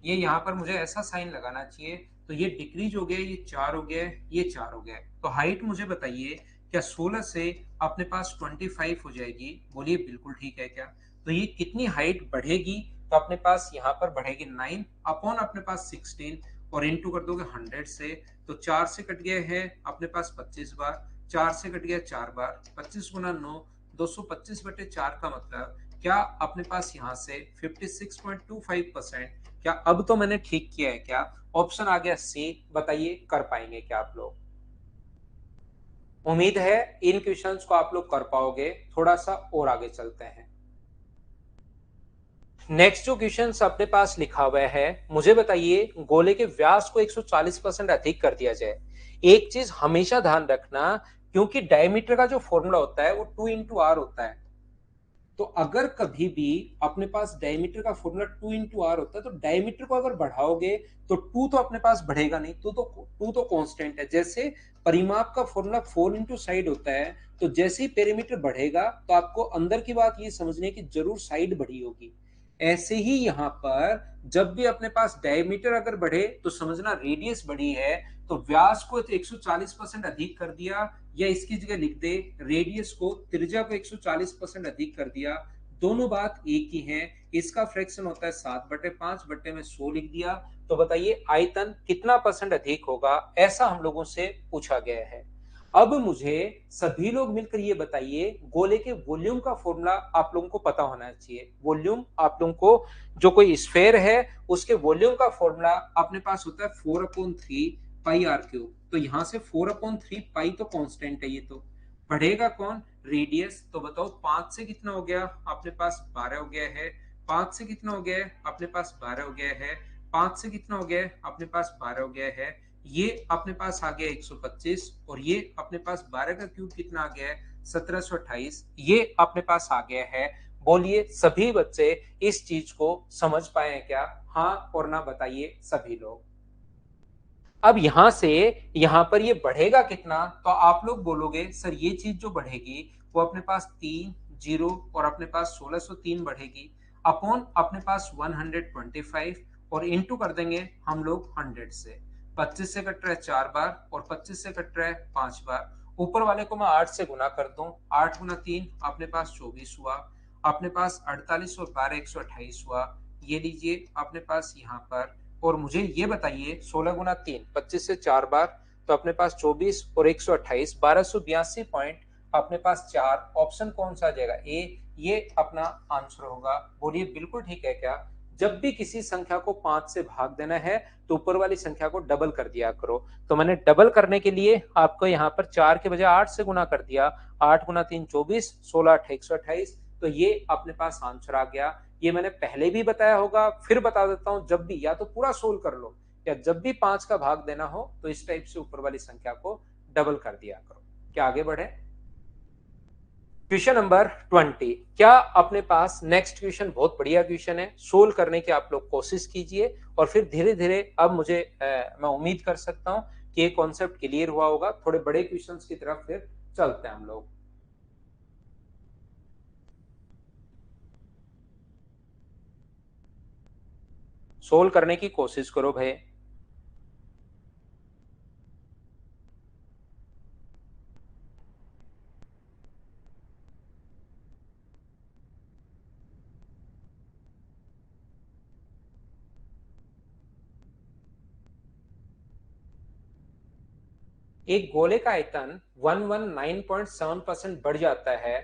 ये यहाँ पर मुझे ऐसा साइन लगाना चाहिए, तो ये डिक्रीज हो गया, ये 4 हो गया, ये 4 हो गया। तो हाइट मुझे बताइए क्या 16 से अपने पास 25 हो जाएगी, बोलिए बिल्कुल ठीक है क्या। तो ये कितनी हाइट बढ़ेगी, तो अपने पास यहाँ पर बढ़ेगी 9 अपॉन अपने पास 16 और इंटू कर दोगे 100 से। तो 4 से कट गया है अपने पास 25 बार, 4 से कट गया 4 बार, 25 गुना 9 225/4 का मतलब क्या अपने पास यहाँ से 56.25%। क्या अब तो मैंने ठीक किया है क्या, ऑप्शन आ गया सी। बताइए कर पाएंगे क्या आप लोग। उम्मीद है इन क्वेश्चंस को आप लोग कर पाओगे। थोड़ा सा और आगे चलते हैं। नेक्स्ट जो क्वेश्चन अपने पास लिखा हुआ है, मुझे बताइए गोले के व्यास को 140% अधिक कर दिया जाए। एक चीज हमेशा ध्यान रखना, क्योंकि डायमीटर का जो फॉर्मूला होता है वो 2 × r होता है। तो अगर कभी भी अपने पास डायमीटर का फॉर्मूला 2 × r होता है, तो डायमीटर को अगर बढ़ाओगे तो 2 तो अपने पास बढ़ेगा नहीं, 2 तो कांस्टेंट है। जैसे परिमाप का फॉर्मूला 4 × साइड होता है, तो जैसे ही पेरीमीटर बढ़ेगा तो आपको अंदर की बात ये समझनी है कि जरूर साइड बढ़ी होगी। ऐसे ही यहाँ पर जब भी अपने पास डायमीटर अगर बढ़े तो समझना रेडियस बढ़ी है। तो व्यास को 140% अधिक कर दिया, या इसकी जगह लिख दे रेडियस को, त्रिज्या को 140% अधिक कर दिया, दोनों बात एक ही है। इसका फ्रैक्शन होता है 7/5, बट्टे में 100 लिख दिया। तो बताइए आयतन कितना परसेंट अधिक होगा, ऐसा हम लोगों से पूछा गया है। अब मुझे सभी लोग मिलकर ये बताइए गोले के वॉल्यूम का फॉर्मूला आप लोगों को पता होना चाहिए। वॉल्यूम आप लोगों को, जो कोई स्फेयर है उसके वॉल्यूम का फॉर्मूला अपने पास होता है 4/3 πr³। तो यहां से 4/3 तो कांस्टेंट है, ये तो बढ़ेगा कौन, रेडियस। तो बताओ 5 से कितना हो गया अपने पास 12 हो गया है, 5 से कितना हो गया है अपने पास 12 हो गया है, 5 से कितना हो गया है अपने पास 12 हो गया है। ये अपने पास आ गया 125 और ये अपने पास 12 का क्यूब कितना आ गया है 1728, ये अपने पास आ गया है। बोलिए सभी बच्चे इस चीज को समझ पाए हैं क्या, हाँ और ना बताइए सभी लोग। अब यहां से यहां पर ये बढ़ेगा कितना, तो आप लोग बोलोगे सर ये चीज जो बढ़ेगी वो अपने पास 3 0 और अपने पास 1603 बढ़ेगी अपॉन अपने पास 125 और इंटू कर देंगे हम लोग 100 से। 25 से कट रहा है 4 बार और 25 से कट रहा है 5 बार। ऊपर वाले को मैं 8 से गुना कर दूं, 8 गुना 3 अपने पास 24 हुआ, अपने पास 48 और 12 128 हुआ। ये लीजिए अपने पास यहाँ पर। और मुझे ये बताइए 16 × 3 25 से 4 बार, तो अपने पास 24 और 128 1282 अपने पास 4। ऑप्शन कौन सा आ जाएगा, ए, ये अपना आंसर होगा। बोलिए बिल्कुल ठीक है क्या। जब भी किसी संख्या को 5 से भाग देना है तो ऊपर वाली संख्या को डबल कर दिया करो। तो मैंने डबल करने के लिए आपको यहाँ पर 4 के बजाय 8 से गुना कर दिया, 8 × 3 24, 16 8 128। तो ये अपने पास आंसर आ गया। ये मैंने पहले भी बताया होगा, फिर बता देता हूं, जब भी या तो पूरा सोल्व कर लो या जब भी 5 का भाग देना हो तो इस टाइप से ऊपर वाली संख्या को डबल कर दिया करो। क्या आगे बढ़े। Question number 20। क्या अपने पास नेक्स्ट क्वेश्चन बहुत बढ़िया क्वेश्चन है, सोल्व करने की आप लोग कोशिश कीजिए और फिर धीरे धीरे अब मुझे मैं उम्मीद कर सकता हूं कि ये कॉन्सेप्ट क्लियर हुआ होगा। थोड़े बड़े क्वेश्चंस की तरफ फिर चलते हैं हम लोग। सोल्व करने की कोशिश करो भाई। एक गोले का आयतन 119.7% बढ़ जाता है,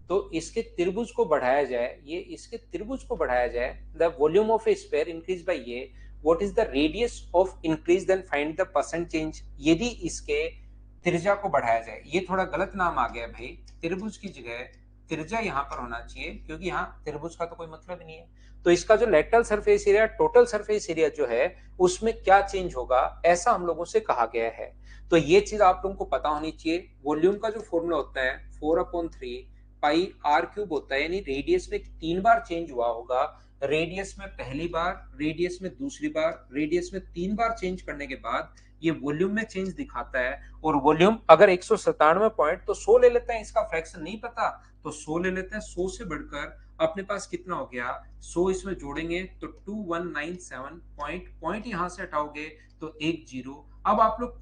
तो इसके त्रिभुज को बढ़ाया जाए, ये इसके त्रिभुज को बढ़ाया जाए, the volume of a sphere increase by ये, what is the radius of increase, then find the percent change. यदि इसके त्रिज्या को बढ़ाया जाए, ये थोड़ा गलत नाम आ गया भाई, त्रिभुज की जगह त्रिज्या यहाँ पर होना चाहिए, क्योंकि यहाँ त्रिभुज का तो कोई मतलब नहीं है। तो इसका जो lateral surface area, total surface area जो है, उसमें क्या चेंज होगा, ऐसा हम लोगों से कहा गया है। तो ये चीज आप लोगों को पता होनी चाहिए। वॉल्यूम का जो फॉर्मूला होता है 4/3 पाई आर क्यूब होता है, यानी रेडियस में 3 बार चेंज हुआ होगा, रेडियस में पहली बार, रेडियस में दूसरी बार, रेडियस में 3 बार चेंज करने के बाद ये वॉल्यूम में चेंज दिखाता है। और वॉल्यूम अगर 197 पॉइंट, तो 100 ले लेते हैं, इसका फ्रैक्शन नहीं पता तो 100 ले लेते हैं। 100 से बढ़कर अपने पास कितना हो गया, 100 इसमें जोड़ेंगे तो 2197 पॉइंट, पॉइंट यहां से हटाओगे तो 10। अब आप लोग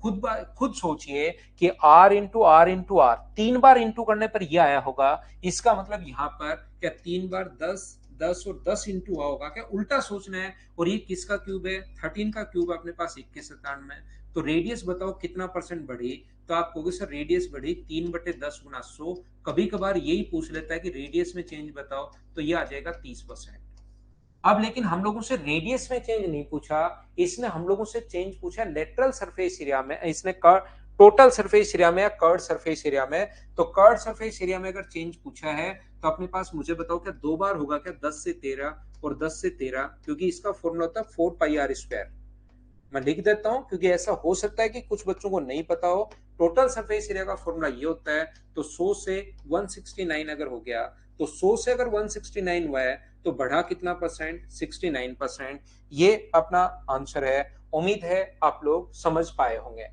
खुद सोचिए कि R इंटू आर 3 बार इंटू करने पर यह आया होगा, इसका मतलब यहां पर क्या 3 बार 10, 10 और 10 इंटू हुआ होगा क्या, उल्टा सोचना है। और ये किसका क्यूब है, 13 का क्यूब अपने पास 2197 में। तो रेडियस बताओ कितना परसेंट बढ़ी, तो आप कहोगे सर रेडियस बढ़ी 3/10 गुना 100। कभी कभार यही पूछ लेता है कि रेडियस में चेंज बताओ, तो ये आ जाएगा 30%। अब लेकिन हम लोगों से रेडियस में चेंज नहीं पूछा, इसने हम लोगों से चेंज पूछा लेटरल सरफेस एरिया में, इसने टोटल सरफेस एरिया में या कर्ड सरफेस एरिया में। तो कर्ड सरफेस एरिया में अगर चेंज पूछा है, तो अपने पास मुझे बताओ क्या 2 बार होगा क्या, 10 से 13 और 10 से 13, क्योंकि इसका फॉर्मूला होता है 4 पाई आर स्क्वायर। मैं लिख देता हूं, क्योंकि ऐसा हो सकता है कि कुछ बच्चों को नहीं पता हो। टोटल सरफेस एरिया का फॉर्मूला ये होता है। तो 100 से 169 अगर हो गया, तो 100 से अगर 169 हुआ है, तो बढ़ा कितना परसेंट, 69%। ये अपना आंसर है। उम्मीद है आप लोग समझ पाए होंगे।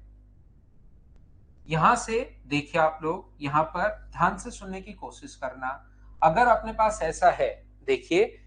यहां से देखिए, आप लोग यहां पर ध्यान से सुनने की कोशिश करना। अगर अपने पास ऐसा है, देखिए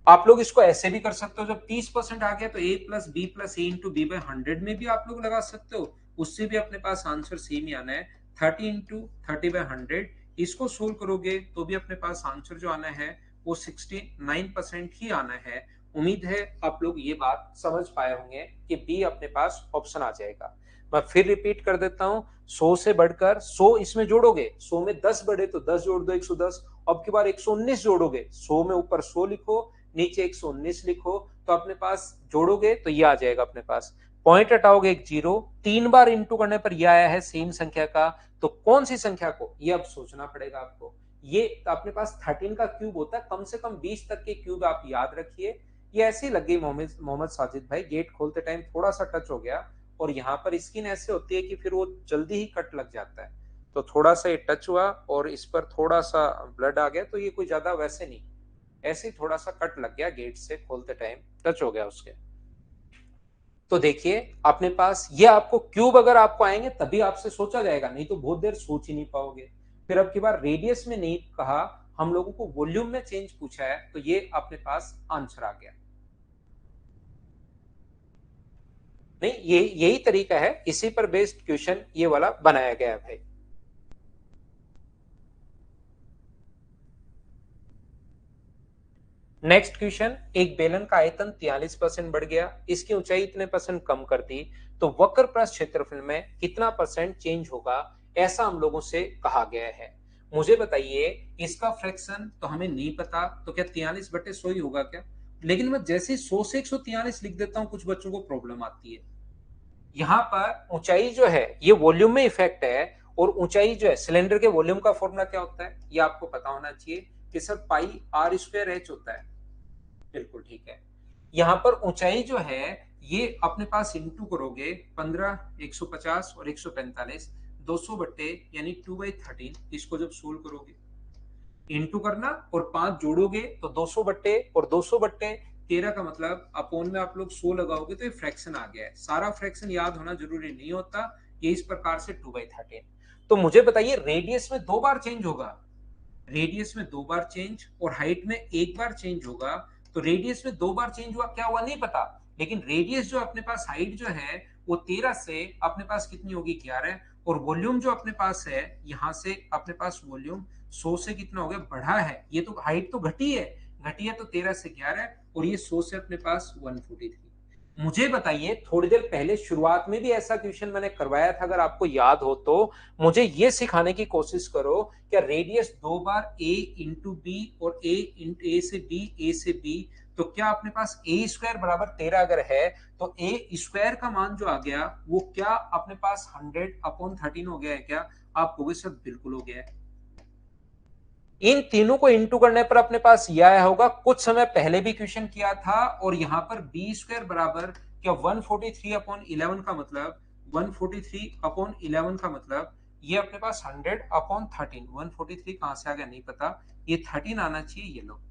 आप लोग इसको ऐसे भी कर सकते हो, जब 30% आ गया तो a+b+a*b/100 में भी आप लोग लगा सकते हो, उससे भी अपने पास आंसर सेम ही आना है। 30 × 30/100, इसको सोल्व करोगे तो भी अपने पास आंसर जो आना है वो 69% ही आना है। उम्मीद है आप लोग ये बात समझ पाए होंगे कि बी अपने पास ऑप्शन आ जाएगा। मैं फिर रिपीट कर देता हूं, 100 से बढ़कर 100 इसमें जोड़ोगे, 100 में 10 बढ़े तो 10 जोड़ दो, 110। अब की बार 119 जोड़ोगे, 100 में ऊपर 100 लिखो, नीचे 119 लिखो, तो अपने पास जोड़ोगे तो ये आ जाएगा अपने पास। पॉइंट हटाओगे, एक जीरो, 3 बार इंटू करने पर ये आया है सेम संख्या का। तो कौन सी संख्या को, ये अब सोचना पड़ेगा आपको। ये तो अपने पास 13 का क्यूब होता है, कम से कम 20 तक के क्यूब आप याद रखिए। ये ऐसी लग गई मोहम्मद साजिद भाई, गेट खोलते टाइम थोड़ा सा टच हो गया, और यहाँ पर स्किन ऐसे होती है कि फिर वो जल्दी ही कट लग जाता है। तो थोड़ा सा ये टच हुआ और इस पर थोड़ा सा ब्लड आ गया, तो ये कोई ज्यादा वैसे नहीं, ऐसे ही थोड़ा सा कट लग गया, गेट से खोलते टाइम टच हो गया उसके। तो देखिए अपने पास ये, आपको क्यूब अगर आपको आएंगे तभी आपसे सोचा जाएगा, नहीं तो बहुत देर सोच ही नहीं पाओगे। फिर अब की बार रेडियस में नहीं कहा, हम लोगों को वॉल्यूम में चेंज पूछा है, तो ये अपने पास आंसर आ गया। नहीं, ये यही तरीका है, इसी पर बेस्ड क्वेश्चन ये वाला बनाया गया है भाई। नेक्स्ट क्वेश्चन, एक बेलन का आयतन 43% बढ़ गया, इसकी ऊंचाई इतने परसेंट कम कर दी, तो वक्र पृष्ठ क्षेत्रफल में कितना परसेंट चेंज होगा, ऐसा हम लोगों से कहा गया है। मुझे बताइए, इसका फ्रैक्शन तो हमें नहीं पता, तो क्या 43/100 ही होगा क्या। लेकिन मैं जैसे 100 से 143 लिख देता हूं, कुछ बच्चों को प्रॉब्लम आती है। यहाँ पर ऊंचाई जो है ये वॉल्यूम में इफेक्ट है, और ऊंचाई जो है, सिलेंडर के वॉल्यूम का फॉर्मूला क्या होता है, ये आपको पता होना चाहिए कि सर πr²h होता है। बिल्कुल ठीक है। यहाँ पर ऊंचाई जो है, ये अपने पास इंटू करोगे 15, 150 और 145, 200 बट्टे यानी 2/13, इसको जब सोल्व करोगे, इंटू करना और 5 जोड़ोगे तो 200 बट्टे, और 200 बट्टे 13 का मतलब अपोन में आप लोग 100 लगाओगे तो ये फ्रैक्शन आ गया है। सारा फ्रैक्शन याद होना जरूरी नहीं होता, ये इस प्रकार से 2/13। तो मुझे बताइए, रेडियस में 2 बार चेंज होगा, रेडियस में 2 बार चेंज और हाइट में 1 बार चेंज होगा। तो रेडियस में 2 बार चेंज हुआ, क्या हुआ नहीं पता, लेकिन रेडियस जो अपने पास, हाइट जो है वो 13 से अपने पास कितनी होगी, 11। और वॉल्यूम जो अपने पास है, यहां से अपने पास वॉल्यूम 100 से कितना हो गया, बढ़ा है। ये तो हाइट तो घटी है, घटी है तो 13 से 11, और ये 100 से अपने पास 143। मुझे बताइए, थोड़ी देर पहले शुरुआत में भी ऐसा क्वेश्चन मैंने करवाया था, अगर आपको याद हो तो मुझे ये सिखाने की कोशिश करो, क्या रेडियस दो बार a इंटू बी और a से b, a से b, तो क्या अपने पास a स्क्वायर बराबर 13 अगर है तो a स्क्वायर का मान जो आ गया वो क्या अपने पास 100/13 हो गया है क्या? आप कहोगे सर बिल्कुल हो गया है। इन तीनों को इंटू करने पर अपने पास यह आया होगा, कुछ समय पहले भी क्वेश्चन किया था, और यहां पर बी स्क्वायर बराबर क्या 143/11 का मतलब 143/11 का मतलब ये अपने पास 100/13, 143 कहां से आ गया नहीं पता, ये 13 आना चाहिए, ये लो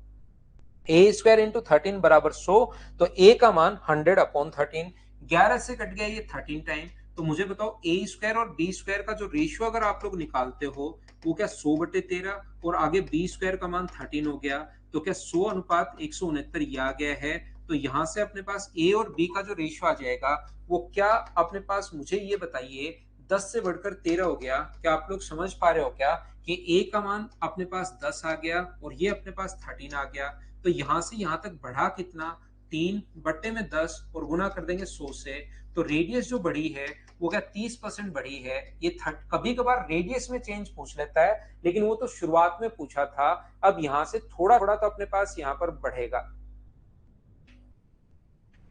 ए स्क्वायर इंटू 13 बराबर 100, तो ए का मान 100/13, 11 से कट गया ये 13 टाइम। तो मुझे बताओ ए स्क्वायर और बी स्क्वायर का जो रेशियो अगर आप लोग निकालते हो वो क्या 100/13, और आगे बी स्क्वायर का मान 13 हो गया, तो क्या 100:169 ये आ गया है। तो यहां से अपने पास ए और बी का जो रेशियो आ जाएगा वो क्या अपने पास, मुझे ये बताइए, 10 से बढ़कर 13 हो गया। क्या आप लोग समझ पा रहे हो क्या कि ए का मान अपने पास 10 आ गया और ये अपने पास 13 आ गया, तो यहां से यहां तक बढ़ा कितना, 3/10 और गुना कर देंगे 100 से, तो रेडियस जो बढ़ी है वो क्या 30% बढ़ी है। ये कभी कभार रेडियस में चेंज पूछ लेता है, लेकिन वो तो शुरुआत में पूछा था, अब यहां से थोड़ा थोड़ा तो अपने पास यहां पर बढ़ेगा।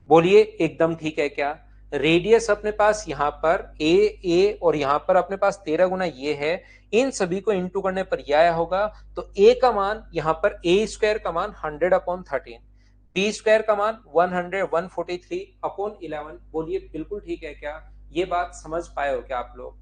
बोलिए एकदम ठीक है क्या? रेडियस अपने पास यहाँ पर ए और यहाँ पर अपने पास 13 गुना ये है, इन सभी को इंटू करने पर यह आया होगा। तो ए का मान यहाँ पर ए स्क्वायर का मान 100/13, बी स्क्वायर का मान 143/11। बोलिए बिल्कुल ठीक है क्या? ये बात समझ पाए हो क्या आप लोग?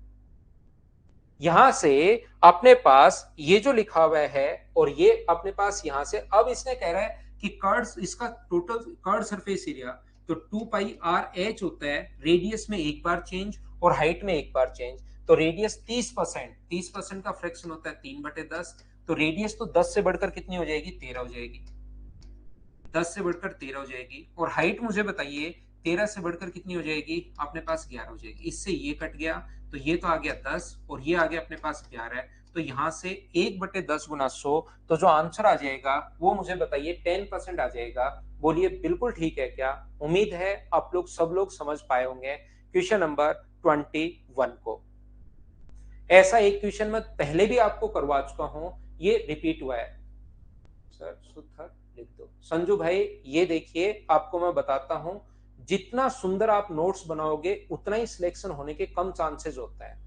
यहां से अपने पास ये जो लिखा हुआ है और ये अपने पास यहां से, अब इसने कह रहा है कि कर्ड, इसका टोटल कर्ड सरफेस एरिया तो 2πr(h) होता है, रेडियस में एक बार चेंज और हाइट में एक बार चेंज। तो रेडियस 30%, 30% का फ्रैक्शन होता है 3/10, तो रेडियस तो 10 से बढ़कर कितनी हो जाएगी, 13 हो जाएगी, 10 से बढ़कर 13 हो जाएगी। और हाइट मुझे बताइए 13 से बढ़कर कितनी हो जाएगी, अपने पास 11 हो जाएगी। इससे ये कट गया, तो ये तो आ गया 10 और ये आ गया अपने पास 11 है, तो यहां से 1/10 गुना 100, तो जो आंसर आ जाएगा वो मुझे बताइए 10% आ जाएगा। बोलिए बिल्कुल ठीक है क्या? उम्मीद है आप लोग सब लोग समझ पाए होंगे क्वेश्चन नंबर 21 को। ऐसा एक क्वेश्चन मैं पहले भी आपको करवा चुका हूं, ये रिपीट हुआ है। सर सुथर लिख दो संजू भाई। ये देखिए आपको मैं बताता हूं, जितना सुंदर आप नोट्स बनाओगे उतना ही सिलेक्शन होने के कम चांसेस होता है।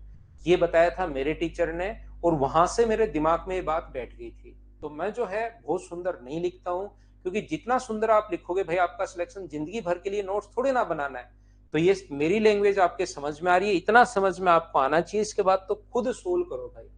ये बताया था मेरे टीचर ने, और वहां से मेरे दिमाग में ये बात बैठ गई थी। तो मैं जो है बहुत सुंदर नहीं लिखता हूं, क्योंकि जितना सुंदर आप लिखोगे भाई आपका सिलेक्शन जिंदगी भर के लिए नोट्स थोड़े ना बनाना है। तो ये मेरी लैंग्वेज आपके समझ में आ रही है, इतना समझ में आपको आना चाहिए, इसके बाद तो खुद सोल्व करो भाई।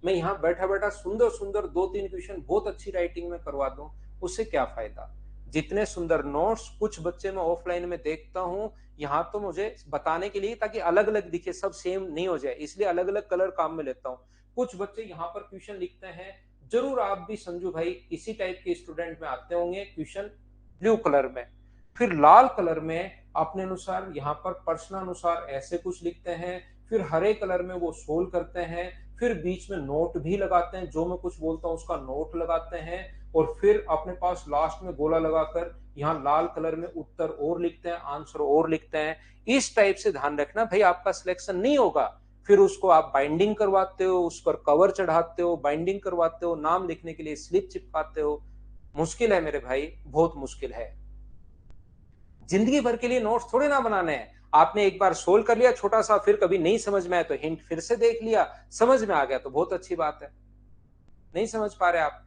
मैं यहाँ बैठा बैठा सुंदर सुंदर 2-3 क्वेश्चन बहुत अच्छी राइटिंग में करवा दूं, उससे क्या फायदा। जितने सुंदर नोट्स कुछ बच्चे मैं ऑफलाइन में देखता हूँ, यहाँ तो मुझे बताने के लिए ताकि अलग अलग दिखे, सब सेम नहीं हो जाए, इसलिए अलग अलग कलर काम में लेता हूँ। कुछ बच्चे यहाँ पर क्वेश्चन लिखते हैं, जरूर आप भी संजू भाई इसी टाइप के स्टूडेंट में आते होंगे, क्वेश्चन ब्लू कलर में, फिर लाल कलर में अपने अनुसार यहाँ पर प्रश्न अनुसार ऐसे कुछ लिखते हैं, फिर हरे कलर में वो सोल्व करते हैं, फिर बीच में नोट भी लगाते हैं, जो मैं कुछ बोलता हूं उसका नोट लगाते हैं, और फिर अपने पास लास्ट में गोला लगाकर यहाँ लाल कलर में उत्तर और लिखते हैं, आंसर और लिखते हैं। इस टाइप से ध्यान रखना भाई, आपका सिलेक्शन नहीं होगा। फिर उसको आप बाइंडिंग करवाते हो, उस पर कवर चढ़ाते हो, बाइंडिंग करवाते हो, नाम लिखने के लिए स्लिप चिपकाते हो। मुश्किल है मेरे भाई, बहुत मुश्किल है। जिंदगी भर के लिए नोट्स थोड़े ना बनाने हैं। आपने एक बार सोल्व कर लिया छोटा सा, फिर कभी नहीं समझ में आया तो हिंट फिर से देख लिया, समझ में आ गया तो बहुत अच्छी बात है। नहीं समझ पा रहे आप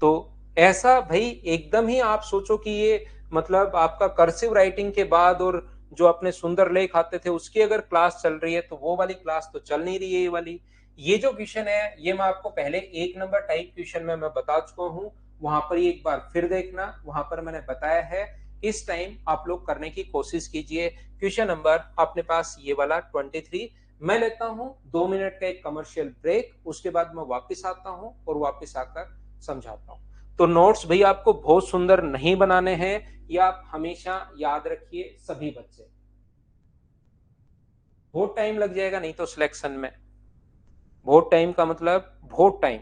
तो ऐसा भाई एकदम ही आप सोचो कि ये मतलब आपका कर्सिव राइटिंग के बाद और जो अपने सुंदर लेख आते थे उसकी अगर क्लास चल रही है, तो वो वाली क्लास तो चल नहीं रही है। ये वाली, ये जो क्वेश्चन है ये मैं आपको पहले 1 नंबर टाइप क्वेश्चन में मैं बता चुका हूँ, वहां पर ये एक बार फिर देखना, वहां पर मैंने बताया है। इस टाइम आप लोग करने की कोशिश कीजिए। क्वेश्चन नंबर अपने पास ये वाला 23। मैं लेता हूं 2 मिनट का एक कमर्शियल ब्रेक, उसके बाद मैं वापस आता हूं और वापस आकर समझाता हूं। तो नोट्स भाई आपको बहुत सुंदर नहीं बनाने हैं, ये आप हमेशा याद रखिए सभी बच्चे। बहुत टाइम लग जाएगा नहीं तो सिलेक्शन में, बहुत टाइम का मतलब बहुत टाइम।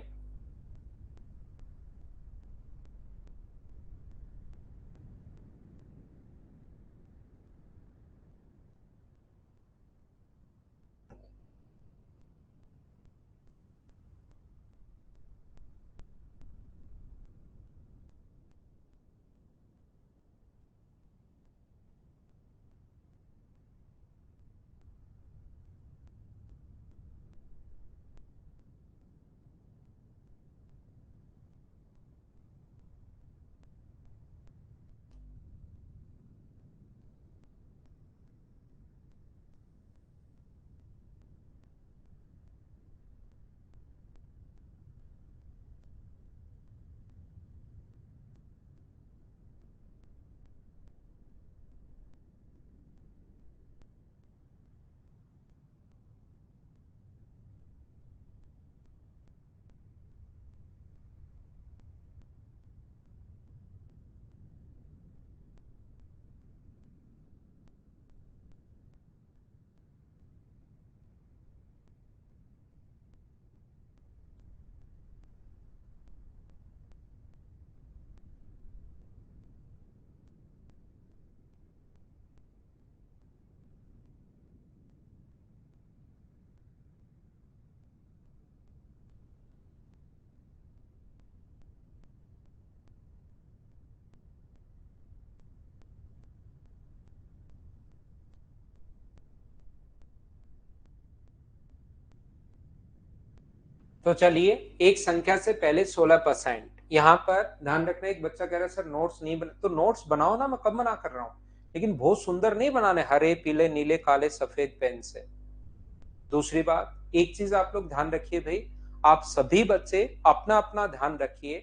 तो चलिए, एक संख्या से पहले 16%। यहाँ पर ध्यान रखना, एक बच्चा कह रहा है सर नोट्स नहीं बना, तो नोट्स बनाओ ना, मैं कब मना कर रहा हूँ, लेकिन बहुत सुंदर नहीं बनाने, हरे पीले नीले काले सफेद पेन से। दूसरी बात, एक चीज आप लोग ध्यान रखिए भाई, आप सभी बच्चे अपना अपना ध्यान रखिए।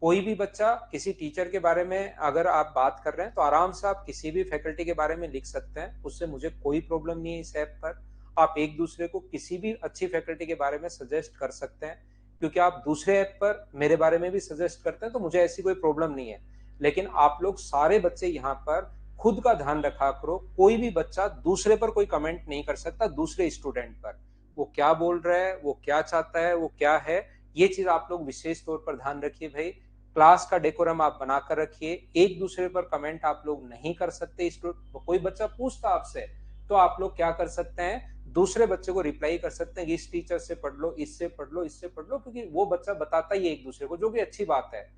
कोई भी बच्चा किसी टीचर के बारे में अगर आप बात कर रहे हैं तो आराम से आप किसी भी फैकल्टी के बारे में लिख सकते हैं, उससे मुझे कोई प्रॉब्लम नहीं है। इस ऐप पर आप एक दूसरे को किसी भी अच्छी फैकल्टी के बारे में सजेस्ट कर सकते हैं, क्योंकि आप दूसरे ऐप पर मेरे बारे में भी सजेस्ट करते हैं, तो मुझे ऐसी कोई प्रॉब्लम नहीं है। लेकिन आप लोग सारे बच्चे यहाँ पर खुद का ध्यान रखा करो, कोई भी बच्चा दूसरे पर कोई कमेंट नहीं कर सकता, दूसरे स्टूडेंट पर वो क्या बोल रहा है, वो क्या चाहता है, वो क्या है, ये चीज आप लोग विशेष तौर पर ध्यान रखिए भाई। क्लास का डेकोरम आप बनाकर रखिए, एक दूसरे पर कमेंट आप लोग नहीं कर सकते। कोई बच्चा पूछता आपसे तो आप लोग क्या कर सकते हैं, दूसरे बच्चे को रिप्लाई कर सकते हैं, इस टीचर से पढ़ लो, इससे पढ़ लो, इससे पढ़ लो, क्योंकि वो बच्चा बताता ही है एक दूसरे को, जो कि अच्छी बात है।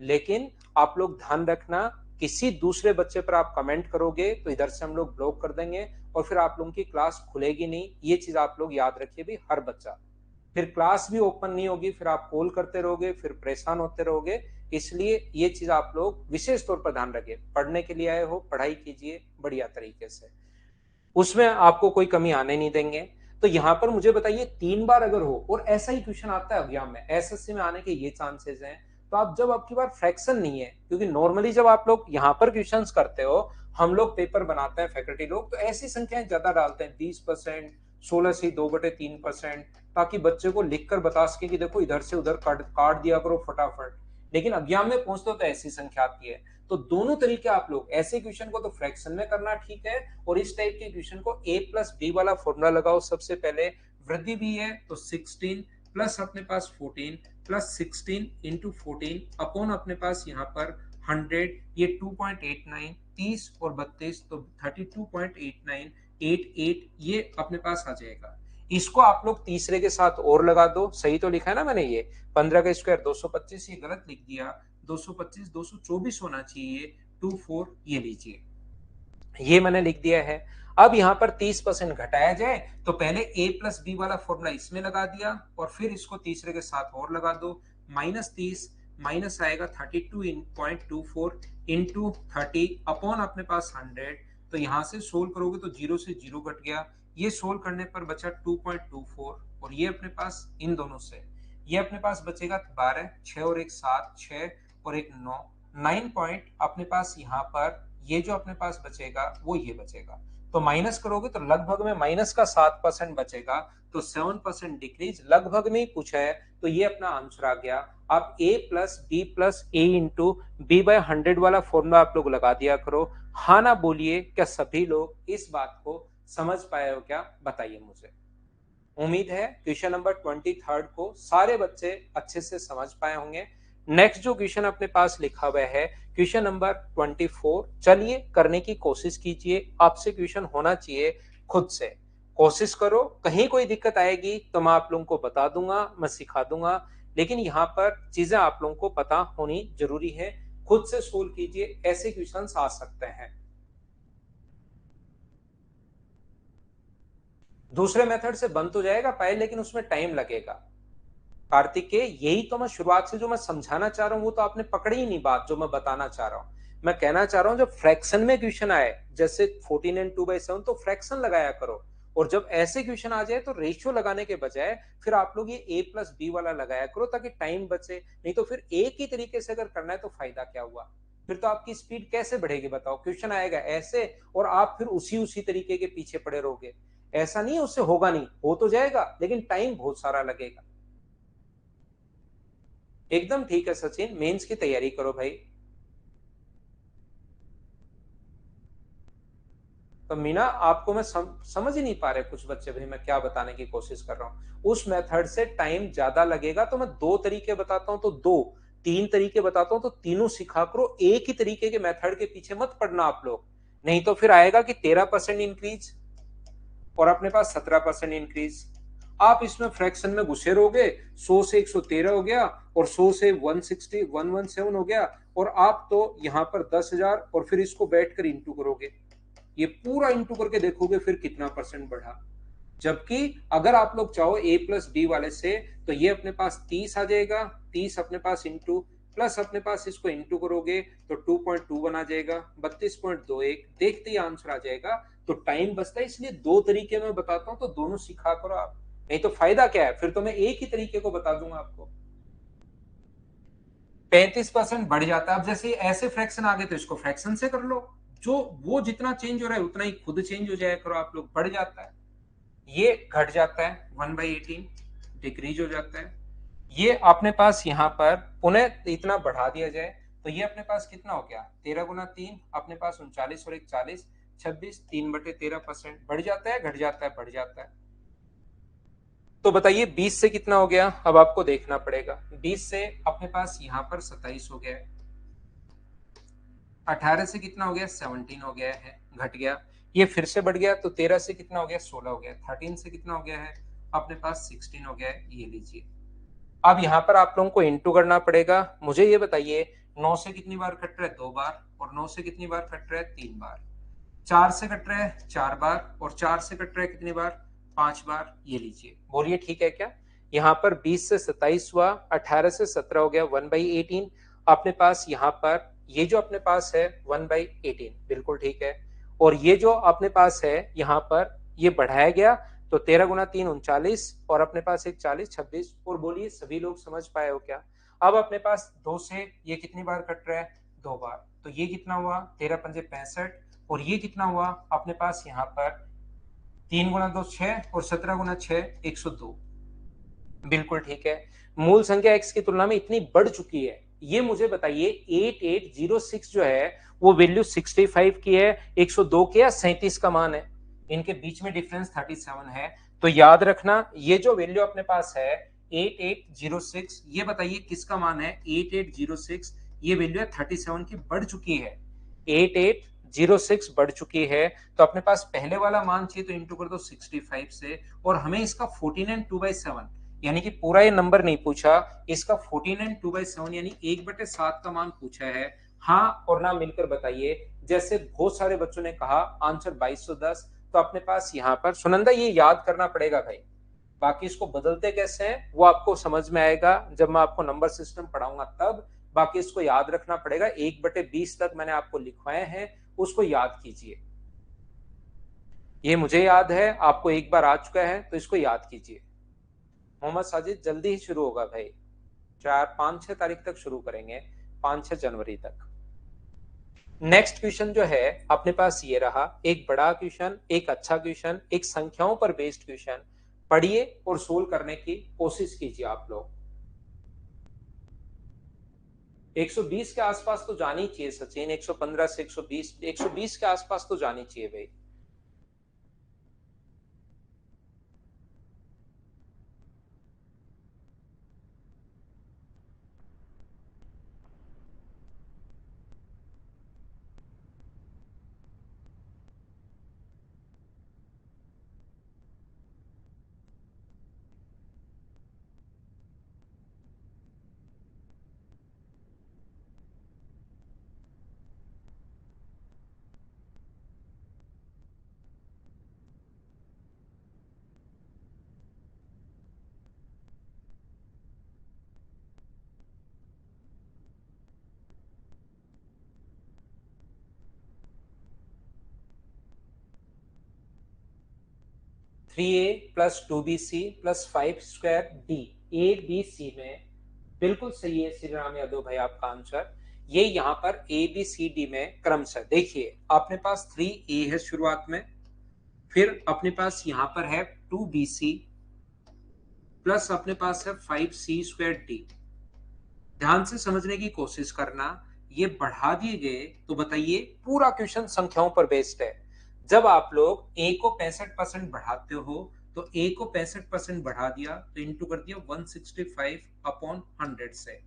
लेकिन आप लोग ध्यान रखना, किसी दूसरे बच्चे पर आप कमेंट करोगे तो इधर से हम लोग ब्लॉक कर देंगे और फिर आप लोगों की क्लास खुलेगी नहीं। ये चीज आप लोग याद रखिए भी, हर बच्चा, फिर क्लास भी ओपन नहीं होगी, फिर आप कॉल करते रहोगे, फिर परेशान होते रहोगे। इसलिए ये चीज आप लोग विशेष तौर पर ध्यान रखिए, पढ़ने के लिए आए हो, पढ़ाई कीजिए बढ़िया तरीके से, उसमें आपको कोई कमी आने नहीं देंगे। तो यहाँ पर मुझे बताइए, 3 बार अगर हो और ऐसा ही क्वेश्चन आता है एग्जाम में, एसएससी में आने के ये चांसेस हैं, तो आप जब आपकी बार फ्रैक्शन नहीं है, क्योंकि नॉर्मली जब आप लोग यहाँ पर क्वेश्चंस करते हो, हम लोग पेपर बनाते हैं फैकल्टी लोग, तो ऐसी संख्याएं ज्यादा डालते हैं, 20%, 16 से 2/3%, ताकि बच्चे को लिखकर बता सके कि देखो इधर से उधर काट दिया करो फटाफट। लेकिन एग्जाम में पहुंचते हो तो ऐसी संख्या आती है। तो दोनों तरीके आप लोग, ऐसे क्वेश्चन को तो फ्रैक्शन में करना ठीक है, और इस टाइप के क्वेश्चन को a+b वाला फॉर्मूला लगाओ। सबसे पहले वृद्धि भी है तो 16 प्लस अपने पास 14 प्लस 16 इंटू 14 अपॉन अपने पास यहाँ पर 100, ये 2.89, 30 और 32 तो 32.8988 ये अपने पास आ जाएगा। इसको आप लोग तीसरे के साथ और लगा दो, सही तो लिखा है ना मैंने, ये 15 का स्क्वायर 225, ये गलत लिख दिया, 225 224 होना चाहिए, 24 ये लीजिए, ये मैंने लिख दिया है। अब यहाँ पर 30% घटाया जाए तो पहले a+b वाला फॉर्मूला इसमें लगा दिया और फिर इसको तीसरे के साथ और लगा दो, -30 माइनस आएगा 32.24 इंटू 30 अपॉन अपने पास 100। तो यहाँ से सोल्व करोगे तो 0 से 0 कट गया, ये सोल्व करने पर बचा 2.24, और ये अपने पास इन दोनों से ये अपने पास बचेगा 12, 6 और 1 7, 6 और 1 9, 9 पॉइंट अपने पास यहाँ पर, ये जो अपने पास बचेगा वो ये बचेगा। तो माइनस करोगे तो लगभग में माइनस का 7% बचेगा, तो 7% डिक्रीज लगभग में ही पूछा है, तो ये अपना आंसर आ गया। आप a+b+a*b/100 वाला फॉर्मूला आप लोग लगा दिया करो। हाँ ना बोलिए, क्या सभी लोग इस बात को समझ पाए हो क्या, बताइए मुझे। उम्मीद है क्वेश्चन नंबर 23 को सारे बच्चे अच्छे से समझ पाए होंगे। नेक्स्ट जो क्वेश्चन अपने पास लिखा हुआ है क्वेश्चन नंबर 24, चलिए करने की कोशिश कीजिए, आपसे क्वेश्चन होना चाहिए, खुद से कोशिश करो, कहीं कोई दिक्कत आएगी तो मैं आप लोगों को बता दूंगा, मैं सिखा दूंगा, लेकिन यहाँ पर चीजें आप लोगों को पता होनी जरूरी है। खुद से सोल्व कीजिए, ऐसे क्वेश्चन आ सकते हैं। दूसरे मेथड से बन तो जाएगा पाए, लेकिन उसमें टाइम लगेगा। कार्तिक के यही तो मैं शुरुआत से जो मैं समझाना चाह रहा हूं वो तो आपने पकड़ी ही नहीं बात, जो मैं बताना चाह रहा हूं। मैं कहना चाह रहा हूं जब फ्रैक्शन में क्वेश्चन आए, जैसे 14 and 2/7, तो फ्रैक्शन लगाया करो, और जब ऐसे क्वेश्चन आ जाए तो रेशियो लगाने के बजाय फिर आप लोग ये a+b वाला लगाया करो, ताकि टाइम बचे। नहीं तो फिर एक ही तरीके से अगर करना है तो फायदा क्या हुआ, फिर तो आपकी स्पीड कैसे बढ़ेगी बताओ। क्वेश्चन आएगा ऐसे और आप फिर उसी उसी तरीके के पीछे पड़े रहोगे, ऐसा नहीं है उससे होगा नहीं, हो तो जाएगा लेकिन टाइम बहुत सारा लगेगा। एकदम ठीक है सचिन, मेंस की तैयारी करो भाई। तो मीना, आपको मैं समझ ही नहीं पा रहे कुछ बच्चे भाई, मैं क्या बताने की कोशिश कर रहा हूं। उस मेथड से टाइम ज्यादा लगेगा, तो मैं 2 तरीके बताता हूं तो 2, 3 तरीके बताता हूं तो तीनों सिखा करो, एक ही तरीके के मेथड के पीछे मत पड़ना आप लोग। नहीं तो फिर आएगा कि 13% इंक्रीज और अपने पास 17% इंक्रीज। आप इसमें फ्रैक्शन में घुसे रहोगे, 100 से 113 हो गया और 100 से 117 हो गया, और आप तो यहाँ पर 10,000 और फिर इसको बैठकर इंटू करोगे, ये पूरा इंटू करके देखोगे फिर कितना परसेंट बढ़ा। जबकि अगर आप लोग चाहो a प्लस बी वाले से, तो ये अपने पास 30 आ जाएगा, 30 अपने पास इंटू प्लस अपने पास इसको इंटू करोगे तो 2.2 बना जाएगा, 32.21, देखते ही आंसर आ जाएगा। तो टाइम बचता है, इसलिए दो तरीके में बताता हूं, तो दोनों सीखा करो आप, नहीं तो फायदा क्या है, फिर तो मैं एक ही तरीके को बता दूंगा आपको। 35% बढ़ जाता है। अब जैसे ऐसे फ्रैक्शन आ गए तो इसको फ्रैक्शन से कर लो, जो वो जितना चेंज हो रहा है उतना ही खुद चेंज हो जाया करो आप लोग, बढ़ जाता है, ये घट जाता है 1/18, डिक्रीज हो जाता है। ये अपने पास यहाँ पर पुनः इतना बढ़ा दिया जाए तो ये अपने पास कितना हो गया, 13 गुना 3 अपने पास 39 और 41, 26, 3/13% बढ़ जाता है, घट जाता है, बढ़ जाता है। तो बताइए 20 से कितना हो गया, अब आपको देखना पड़ेगा। 20 से अपने पास यहाँ पर 27 हो गया है, 18 से कितना हो गया, 17 हो गया है, घट गया। ये फिर से बढ़ गया तो 13 से कितना हो गया, 16 हो गया। 13 से कितना हो गया है, अपने पास 16 हो गया है, ये लीजिए। अब यहाँ पर आप लोगों को इंटू करना पड़ेगा। मुझे ये बताइए 9 से कितनी बार कट रहा है, 2 बार, और 9 से कितनी बार कट रहा है, 3 बार। 4 से कट रहा है 4 बार, और 4 से कट रहा है कितनी बार, 5 बार। ये लीजिए, बोलिए ठीक है क्या। यहाँ पर 20 से 27 हुआ, 18 से 17 हो गया, 1/18 अपने पास। यहाँ पर ये जो अपने पास है 1/18, बिल्कुल ठीक है। और ये जो अपने पास है यहाँ पर ये बढ़ाया गया, तो 13 गुना 3 39, और अपने पास एक 40, 26। और बोलिए सभी लोग समझ पाए हो क्या। अब अपने पास 2 से ये कितनी बार कट रहा है, 2 बार, तो ये कितना हुआ, 13×5 = 65, और ये कितना हुआ अपने पास यहाँ पर 3 गुना 2 6, और 17 गुना 6 102, बिल्कुल ठीक है। मूल संख्या x की तुलना में इतनी बढ़ चुकी है, ये मुझे बताइए 8806 जो है वो वैल्यू 65 की है, 102 के या 37 का मान है, इनके बीच में डिफरेंस 37 है। तो याद रखना ये जो वैल्यू अपने पास है 8806, ये बताइए किसका मान है, 8806, ये वैल्यू है 37 की, बढ़ चुकी है, 8806 बढ़ चुकी है। तो अपने पास पहले वाला मान चाहिए तो इंटू कर दो 65 से, और हमें इसका 14 एंड 2/7 यानी कि पूरा ये नंबर नहीं पूछा, इसका 14 एंड 2/7 यानी 1/7 का मान पूछा है। हाँ और ना मिलकर बताइए, जैसे बहुत सारे बच्चों ने कहा आंसर 2210, तो अपने पास यहाँ पर सुनंदा ये याद करना पड़ेगा भाई, बाकी इसको बदलते कैसे हैं वो आपको समझ में आएगा जब मैं आपको नंबर सिस्टम पढ़ाऊंगा तब। बाकी इसको याद रखना पड़ेगा, 1/20 तक मैंने आपको लिखवाए हैं, उसको याद कीजिए। ये मुझे याद है, आपको एक बार आ चुका है, तो इसको याद कीजिए। मोहम्मद साजिद जल्दी ही शुरू होगा भाई, 4 5 6 तारीख तक शुरू करेंगे, 5 6 जनवरी तक। नेक्स्ट क्वेश्चन जो है अपने पास ये रहा, एक बड़ा क्वेश्चन, एक अच्छा क्वेश्चन, एक संख्याओं पर बेस्ड क्वेश्चन। पढ़िए और सोल्व करने की कोशिश कीजिए आप लोग। 120 के आसपास तो जानी चाहिए सचिन, 115 से 120, 120 के आसपास तो जानी चाहिए भाई। Three A plus 2BC plus 5² D, ABC में बिल्कुल सही है श्री राम यादव भाई आपका आंसर। ये यहाँ पर ABCD में क्रमशः देखिए, अपने पास 3A है शुरुआत में, फिर अपने पास यहाँ पर है 2BC प्लस अपने पास है 5C²D। ध्यान से समझने की कोशिश करना, ये बढ़ा दिए गए तो बताइए, पूरा क्वेश्चन संख्याओं पर बेस्ड है। जब आप लोग a को 65% बढ़ाते हो तो a को 65% बढ़ा दिया तो इंटू कर दिया 165/100 से।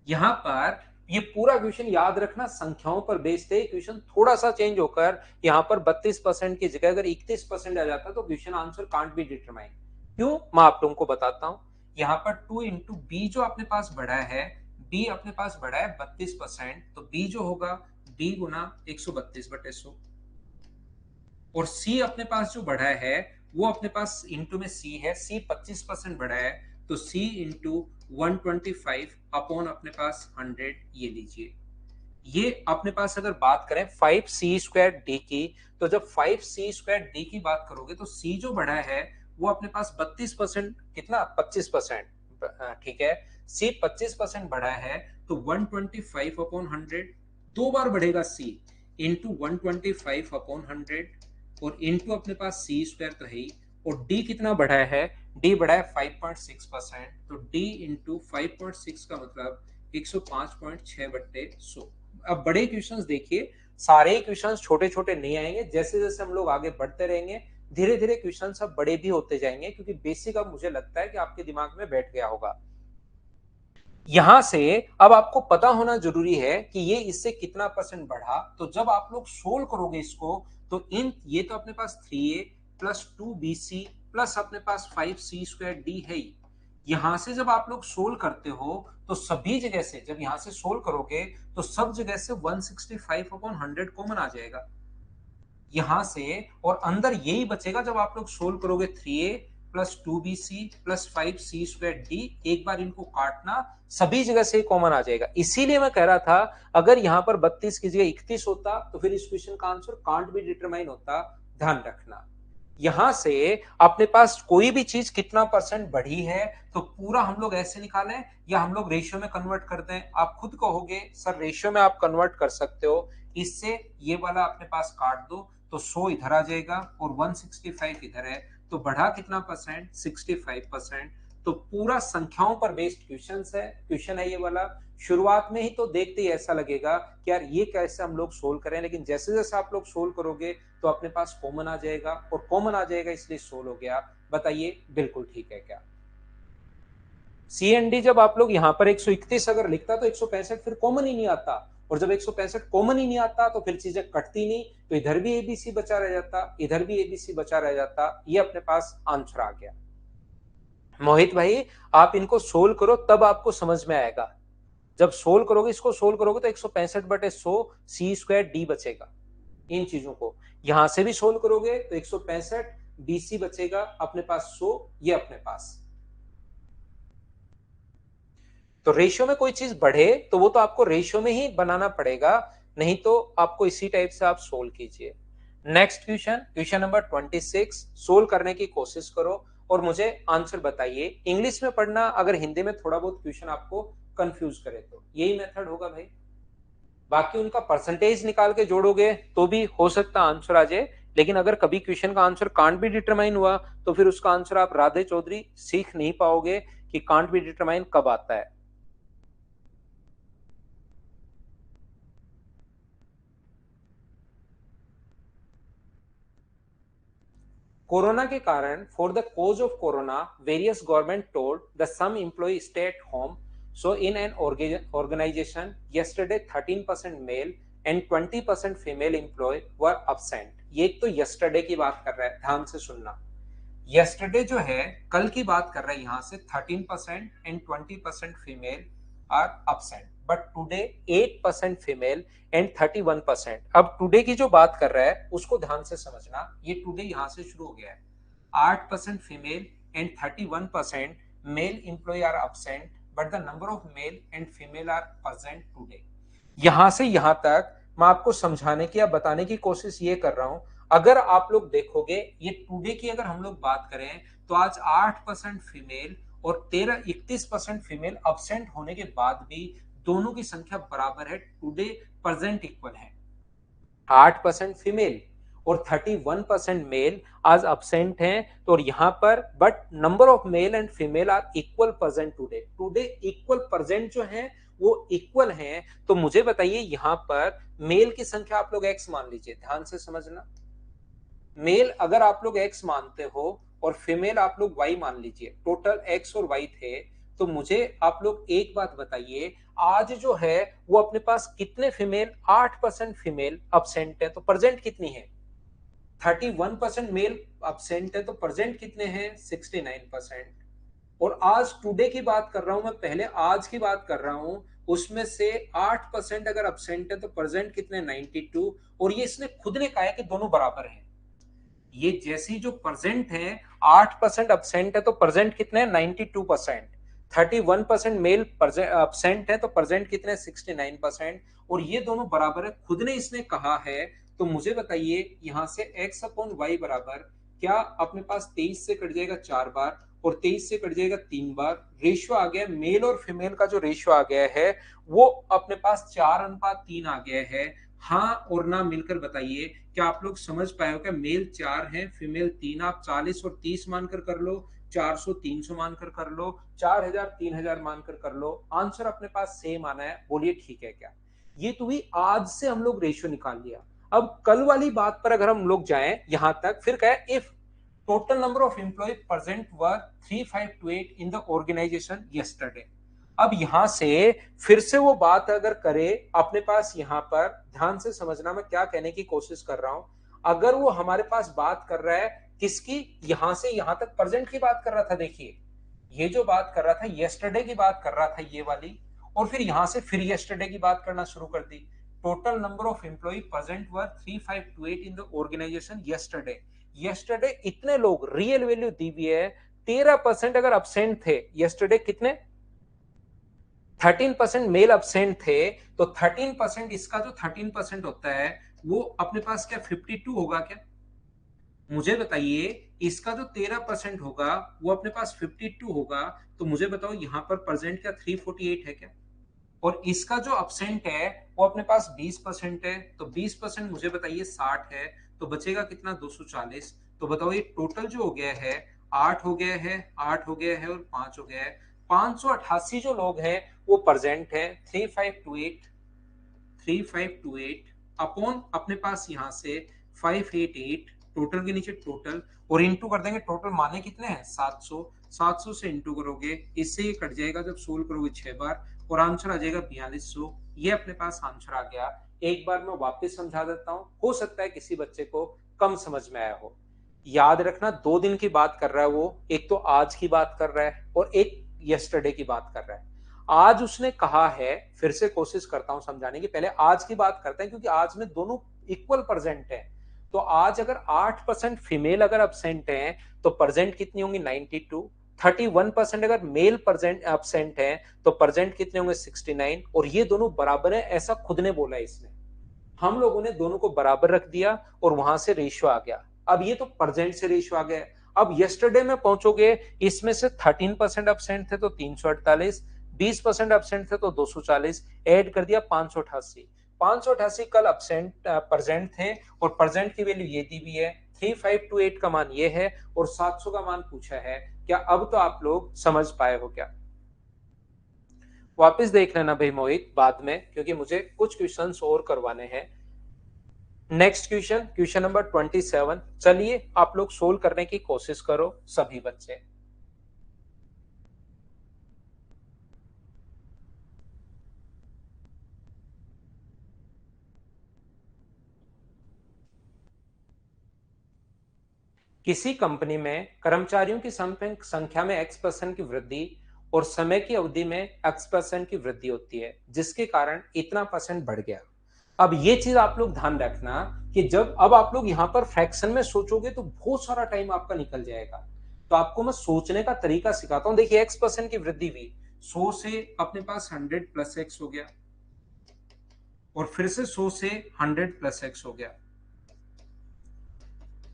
यहां पर ये पूरा क्वेश्चन याद रखना संख्याओं पर बेस्ड है, क्वेश्चन थोड़ा सा चेंज होकर यहाँ पर 32% की जगह अगर 31% आ जाता तो question answer can't be determine. क्यों, मैं आप लोगों को बताता हूं। यहाँ पर 2 इंटू बी जो अपने पास बढ़ा है, बी अपने पास बढ़ा है 32%, तो बी जो होगा b गुना 132/100। और सी अपने पास जो बढ़ा है वो अपने पास इंटू में सी है, सी 25% बढ़ा है, तो सी इंटू 125 अपॉन अपने पास 100, ये लीजिए। ये अपने पास अगर बात करें 5c² d की, तो जब 5c² d की बात करोगे तो c जो बढ़ा है वो अपने पास 32%, कितना 25%, ठीक है, c 25% बढ़ा है, तो 125 अपॉन 100, दो बार बढ़ेगा c, इंटू 125 अपॉन 100 और इंटू अपने पास c² तो है ही, और d कितना बढ़ा है, d बढ़ा है 5.6%, तो d इंटू 5.6 का मतलब 105.6/100। अब बड़े क्वेश्चंस देखिए, सारे क्वेश्चंस छोटे छोटे नहीं आएंगे, जैसे जैसे हम लोग आगे बढ़ते रहेंगे धीरे धीरे क्वेश्चन सब बड़े भी होते जाएंगे, क्योंकि बेसिक अब मुझे लगता है कि आपके दिमाग में बैठ गया होगा। यहां से अब आपको पता होना जरूरी है कि ये इससे कितना परसेंट बढ़ा, तो जब आप लोग सोल्व करोगे इसको, तो इन ये तो अपने पास 3a प्लस 2bc प्लस अपने पास 5c² d है ही। यहां से जब आप लोग सोल्व करते हो तो सभी जगह से, जब यहां से सोल्व करोगे तो सब जगह से 165 अपॉन 100 कॉमन आ जाएगा यहां से, और अंदर यही बचेगा जब आप लोग सोल्व करोगे 3a plus 2bc plus 5c² d, एक बार इनको काटना, सभी जगह से कॉमन आ जाएगा। इसीलिए मैं कह रहा था अगर यहां पर 32 की जगह 31 होता तो फिर इस क्वेश्चन का आंसर कांट भी डिटरमाइन होता, ध्यान रखना। यहां से अपने पास कोई भी चीज कितना परसेंट बढ़ी है तो पूरा हम लोग ऐसे निकालें या हम लोग रेशियो में कन्वर्ट कर दें, आप खुद कहोगे सर रेशियो में आप कन्वर्ट कर सकते हो, इससे ये वाला अपने पास काट दो तो 100 इधर आ जाएगा और 165 इधर है, तो बढ़ा कितना परसेंट, 65%। तो पूरा संख्याओं पर बेस्ड क्वेश्चन है ये वाला। शुरुआत में ही तो देखते ही ऐसा लगेगा कि यार ये कैसे हम लोग सोल्व करें, लेकिन जैसे जैसे आप लोग सोल्व करोगे तो अपने पास कॉमन आ जाएगा, और कॉमन आ जाएगा इसलिए सोल्व हो गया। बताइए बिल्कुल ठीक है क्या? सी एंड डी जब आप लोग यहाँ पर 131 अगर लिखता तो 165 फिर कॉमन ही नहीं आता, और जब 165 कॉमन ही नहीं आता तो फिर चीजें कटती नहीं, तो इधर भी एबीसी बचा रह जाता, इधर भी एबीसी बचा रह जाता, ये अपने पास आंसर आ गया। मोहित भाई आप इनको सोल्व करो तब आपको समझ में आएगा, जब सोल्व करोगे, इसको सोल्व करोगे तो 165/100 c² d बचेगा। इन चीजों को यहां से भी सोल्व करोगे तो 165 bc बचेगा अपने पास 100, ये अपने पास। तो रेशियो में कोई चीज बढ़े तो वो तो आपको रेशियो में ही बनाना पड़ेगा, नहीं तो आपको इसी टाइप से आप सोल्व कीजिए। Next question, question number 26, solve करने की कोशिश करो और मुझे आंसर बताइए। इंग्लिश में पढ़ना, अगर हिंदी में थोड़ा बहुत क्वेश्चन आपको कंफ्यूज करे तो यही मेथड होगा भाई, बाकी उनका परसेंटेज निकाल के जोड़ोगे तो भी हो सकता आंसर आ जाए, लेकिन अगर कभी क्वेश्चन का आंसर कांट भी डिटरमाइन हुआ तो फिर उसका आंसर आप राधे चौधरी सीख नहीं पाओगे कि कांट भी डिटरमाइन कब आता है। कोरोना के कारण, for the cause of corona various government told the some employ stay at home, so in an organization yesterday 13% male and 20% female employ were absent। ये एक तो यस्टरडे की बात कर रहा है, ध्यान से सुनना। यस्टरडे जो है कल की बात कर रहा है, यहां से 13% and 20% female are absent, but today 8% female and 31%। अब टुडे की जो बात कर रहा है उसको ध्यान से समझना, ये टुडे यहां से शुरू हो गया है, 8% female and 31% male employee are absent, but the number of male and female are present today. यहां से यहां तक मैं आपको समझाने की या बताने की कोशिश ये कर रहा हूं, अगर आप लोग देखोगे ये टुडे की अगर हम लोग बात करें तो आज 8% फीमेल और 31% फीमेल अब्सेंट होने के बाद भी दोनों की संख्या बराबर है, टुडे प्रेजेंट इक्वल है। 8% फीमेल और 31% मेल आज अब्सेंट हैं, तो और यहां पर but number of male and female are equal present today, today equal present जो है वो इक्वल हैं। तो मुझे बताइए यहां पर मेल की संख्या आप लोग एक्स मान लीजिए, ध्यान से समझना। मेल अगर आप लोग एक्स मानते हो और फीमेल आप लोग वाई मान लीजिए, टोटल एक्स और वाई थे, तो मुझे आप लोग एक बात बताइए, आज जो है वो अपने पास कितने फीमेल, 8% फीमेल अब्सेंट है, तो प्रेजेंट कितनी है, 31% मेल अब्सेंट है, तो प्रेजेंट कितने हैं, 69%। और आज टुडे की बात कर रहा हूं मैं, पहले आज की बात कर रहा हूं, उसमें से 8% अगर अब्सेंट है तो प्रेजेंट कितने, 92। और ये इसने खुद ने कहा है कि दोनों बराबर हैं, ये जैसी जो परसेंट है 8% अब्सेंट है तो परसेंट कितने हैं 92%, 31% मेल अब्सेंट है तो परसेंट कितने 69%, और ये दोनों बराबर है, खुद ने इसने कहा है। तो मुझे बताइए यहां से x अपॉन वाई बराबर क्या अपने पास 23 से कट जाएगा 4 बार और 23 से कट जाएगा 3 बार, रेशियो आ गया मेल और फीमेल का जो रेशियो आ गया है वो अपने पास 4:3 आ गया है। हाँ और ना मिलकर बताइए क्या आप लोग समझ पाए हो, क्या मेल 4 है फीमेल 3, आप 40 और 30 मानकर कर लो, 400 300 मानकर कर लो, 4000 3000 मानकर कर लो, आंसर अपने पास सेम आना है। बोलिए ठीक है क्या? ये तो भी आज से हम लोग रेशियो निकाल लिया। अब कल वाली बात पर अगर हम लोग जाएं यहां तक, फिर क्या है, if total number of employ present were 3528 in the organisation yesterday. अब यहां से फिर से वो बात अगर करे अपने पास, यहां पर ध्यान से समझना मैं क्या कहने की कोशिश कर रहा हूं। अगर वो हमारे पास बात कर रहा है किसकी, यहां से यहां तक प्रेजेंट की बात कर रहा था, देखिए ये जो बात कर रहा था यस्टरडे की बात कर रहा था ये वाली, और फिर यहां से फिर यस्टरडे की बात करना शुरू कर दी। Total number of employ present were 3528 in the organisation yesterday. Yesterday इतने लोग, रियल वैल्यू दी हुई है 13% अगर अब्सेंट थे यस्टरडे, कितने 13% मेल अब्सेंट थे, तो 13% इसका जो 13% होता है वो अपने पास क्या 52 होगा क्या? मुझे बताइए इसका जो 13% होगा वो अपने पास 52 होगा, तो मुझे बताओ यहां पर प्रेजेंट क्या 348 है क्या? और इसका जो अब्सेंट है वो अपने पास 20% है, तो 20% मुझे बताइए 60 है, तो बचेगा कितना 240। तो बताओ ये टोटल जो हो गया है 8 हो गया है, 8 हो गया है और 5 हो गया है, 588 जो लोग हैं वो प्रेजेंट है। 3528 3528 अपॉन अपने पास यहां से 588, टोटल के नीचे टोटल और इंटू कर देंगे, टोटल माने कितने हैं 700, 700 से इंटू करोगे इससे ये कट जाएगा जब सोल्व करोगे 6 बार और आंसर आ जाएगा 4200। ये अपने पास आंसर आ गया। एक बार मैं वापस समझा देता हूं, हो सकता है किसी बच्चे को कम समझ में आया हो। याद रखना 2 दिन की बात कर रहा है वो, एक तो आज की बात कर रहा है और एक यस्टरडे की बात कर रहा है। आज उसने कहा है, फिर से कोशिश करता हूं समझाने की, पहले आज की बात करते हैं क्योंकि आज में दोनों इक्वल प्रेजेंट है। तो आज अगर 8% फीमेल अगर अब्सेंट है तो प्रेजेंट कितनी होंगी 92, 31% अगर मेल प्रेजेंट अब्सेंट है तो प्रेजेंट कितने होंगे 69, और ये दोनों बराबर है ऐसा खुद ने बोला इसने। हम लोगों ने दोनों को बराबर रख दिया और वहां से रेशियो आ गया। अब ये तो प्रेजेंट से रेशियो आ गया। अब यस्टरडे में पहुंचोगे, इसमें से 13% अब्सेंट थे तो 348, 20% अब्सेंट थे तो 240, ऐड कर दिया 588। 588 कल अब्सेंट प्रेजेंट थे और प्रेजेंट की वैल्यू ये दी हुई है, 3528 का मान ये है और 700 का मान पूछा है। क्या अब तो आप लोग समझ पाए हो क्या? वापस देख लेना भाई मोहित बाद में, क्योंकि मुझे कुछ क्वेश्चंस और करवाने हैं। नेक्स्ट क्वेश्चन, क्वेश्चन नंबर 27, चलिए आप लोग सोल्व करने की कोशिश करो सभी बच्चे। किसी कंपनी में कर्मचारियों की संख्या में x% की वृद्धि और समय की अवधि में x% की वृद्धि होती है जिसके कारण इतना परसेंट बढ़ गया। अब ये चीज आप लोग ध्यान रखना कि जब अब आप लोग यहां पर फ्रैक्शन में सोचोगे तो बहुत सारा टाइम आपका निकल जाएगा। तो आपको मैं सोचने का तरीका सिखाता हूं। देखिए x% की वृद्धि हुई, 100 से अपने पास 100 प्लस x हो गया और फिर से 100 से 100 प्लस x हो गया।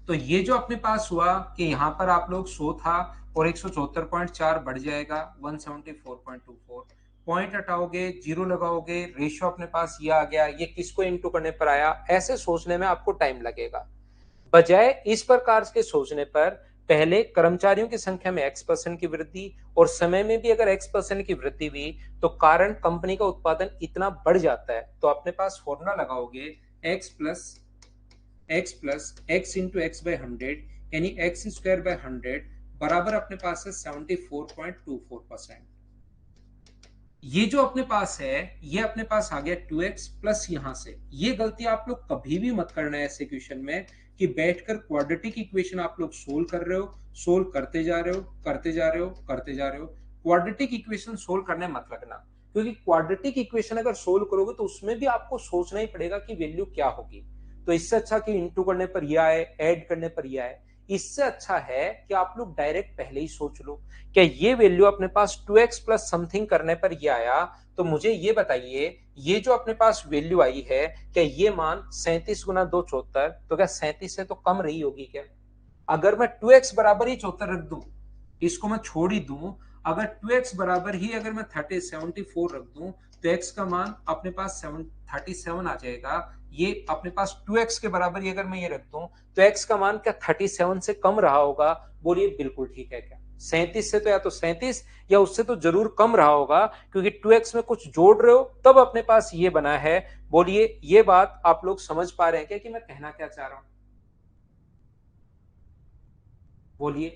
तो ये जो अपने पास हुआ कि यहां पर आप लोग 100 था और 174.4 बढ़ जाएगा 174.24, पॉइंट हटाओगे जीरो लगाओगे, रेशियो अपने पास ये आ गया, ये किसको इंटू करने पर आया, ऐसे सोचने में आपको टाइम लगेगा। बजाय इस प्रकार के सोचने पर पहले कर्मचारियों की संख्या में x% की वृद्धि और समय में भी अगर x% की वृद्धि हुई तो कारण कंपनी का उत्पादन इतना बढ़ जाता है, तो अपने पास फॉर्मूला लगाओगे x इंटू एक्स बाई 100 यानी एक्स स्क्वायर बाय 100 बराबर अपने पास है 74.24%। ये जो अपने पास है ये अपने पास आ गया 2x प्लस, यहां से ये गलती आप लोग कभी भी मत करना है ऐसे क्वेश्चन में कि बैठकर क्वाड्रेटिक इक्वेशन आप लोग सोल्व कर रहे हो, सोल्व करते जा रहे हो, करते जा रहे हो, करते जा रहे हो। क्वाड्रेटिक इक्वेशन सोल्व करने मत लगना, क्योंकि क्वाड्रेटिक इक्वेशन अगर सोल्व करोगे तो उसमें भी आपको सोचना ही पड़ेगा कि वैल्यू क्या होगी। तो इससे अच्छा कि इंटू करने पर ये आए, ऐड करने पर ये आए। इससे अच्छा है कि आप लोग डायरेक्ट पहले ही सोच लो, क्या ये वैल्यू अपने पास 2x प्लस समथिंग करने पर ये आया, तो मुझे ये बताइए ये जो अपने पास वैल्यू आई है, क्या ये मान 37 गुना 2 74, तो क्या 37 से तो कम रही होगी क्या? अगर मैं 2x बराबर ही 74 रख दूं, इसको मैं छोड़ ही दूं, अगर 2x बराबर ही अगर मैं 74 रख दूं, तो x का मान अपने पास 37 आ जाएगा। ये अपने पास 2x के बराबर ही अगर मैं ये रख दूं, तो x का मान क्या 37 से कम रहा होगा? बोलिए बिल्कुल ठीक है क्या? 37 से तो या तो 37 या उससे तो जरूर कम रहा होगा, क्योंकि 2x में कुछ जोड़ रहे हो तब अपने पास ये बना है। बोलिए ये बात आप लोग समझ पा रहे हैं क्या कि मैं कहना क्या चाह रहा हूं? बोलिए।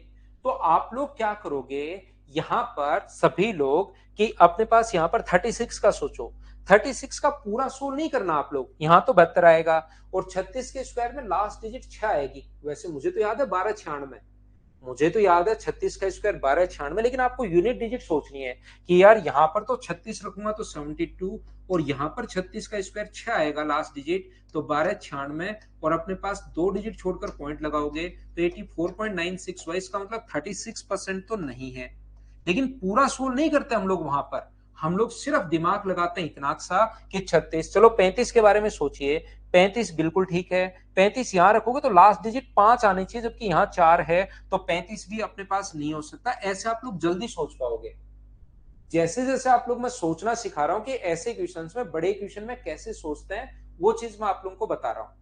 तो आप लोग क्या करोगे, यहां पर सभी लोग कि अपने पास यहां पर 36 का सोचो। 36 का पूरा सोल्व नहीं करना आप लोग, यहां तो 72 आएगा और 36 के स्क्वायर में लास्ट डिजिट 6 आएगी। वैसे मुझे तो याद है 1296, मुझे तो याद है 36 का स्क्वायर 1296, लेकिन आपको यूनिट डिजिट सोचनी है कि यार यहां पर तो 36 रखूंगा तो 72, और यहां पर 36 का स्क्वायर 6 आएगा लास्ट डिजिट, तो 1296, और अपने पास दो डिजिट छोड़कर पॉइंट लगाओगे तो 84.96 हुआ। इसका मतलब 36% तो नहीं है। लेकिन पूरा सोल्व नहीं करते हम लोग वहां पर, हम लोग सिर्फ दिमाग लगाते हैं इतना सा कि 36। चलो 35 के बारे में सोचिए। 35 बिल्कुल ठीक है। 35 यहां रखोगे तो लास्ट डिजिट 5 आनी चाहिए, जबकि यहां 4 है, तो 35 भी अपने पास नहीं हो सकता। ऐसे आप लोग जल्दी सोच पाओगे। जैसे जैसे आप लोग मैं सोचना सिखा रहा हूं कि ऐसे क्वेश्चंस में, बड़े क्वेश्चन में कैसे सोचते हैं, वो चीज मैं आप लोगों को बता रहा हूं।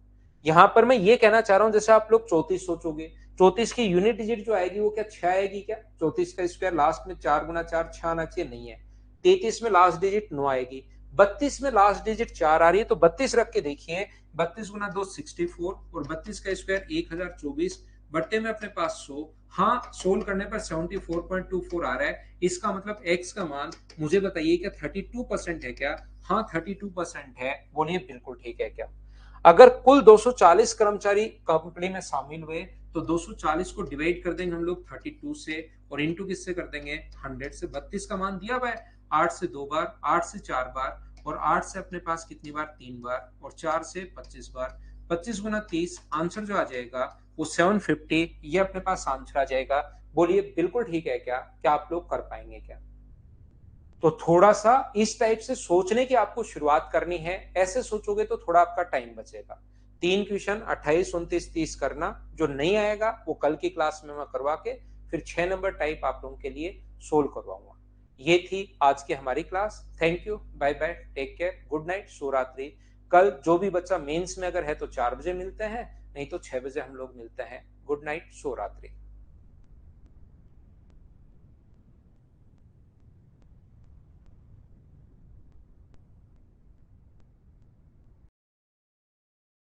यहां पर मैं ये कहना चाह रहा हूं, जैसे आप लोग 34 सोचोगे, 34 की यूनिट डिजिट जो आएगी वो क्या 6 आएगी क्या? 34 का स्क्वायर लास्ट में 4 गुना 4 6 आना चाहिए, नहीं है। 33 में लास्ट डिजिट 9 आएगी। 32 में लास्ट डिजिट 4 आ रही है, तो 32 रख के देखिए। 32 गुना 2 64, और 32 का स्क्वायर 1024, बट्टे में अपने पास 100। हाँ, सोल्व करने पर 74.24 आ रहा है। इसका मतलब x का मान मुझे बताइए क्या 32% है क्या? हाँ 32% है। बोलिए बिल्कुल ठीक है क्या? अगर कुल 240 कर्मचारी कंपनी में शामिल हुए, तो 240 को डिवाइड कर देंगे हम लोग 32 से, और इंटू किससे कर देंगे 100 से। 32 का मान दिया हुआ है 8 से 2 बार, 8 से 4 बार, और 8 से अपने पास कितनी बार 3 बार, और 4 से 25 बार। 25 गुना 30, आंसर जो आ जाएगा वो 750, ये अपने पास आंसर आ जाएगा। बोलिए बिल्कुल ठीक है क्या? क्या आप लोग कर पाएंगे क्या? तो थोड़ा सा इस टाइप से सोचने की आपको शुरुआत करनी है। ऐसे सोचोगे तो थोड़ा आपका टाइम बचेगा। 3 क्वेश्चन 28 29 30 करना, जो नहीं आएगा वो कल की क्लास में मैं करवा के फिर 6 नंबर टाइप आप लोगों के लिए सोल्व करवाऊंगा। ये थी आज की हमारी class. Thank you, bye bye, take care, good night, शुभ रात्रि। कल जो भी बच्चा मेंस में अगर है तो 4 बजे मिलते हैं, नहीं तो 6 बजे हम लोग मिलते हैं। गुड नाइट, शुभ रात्रि।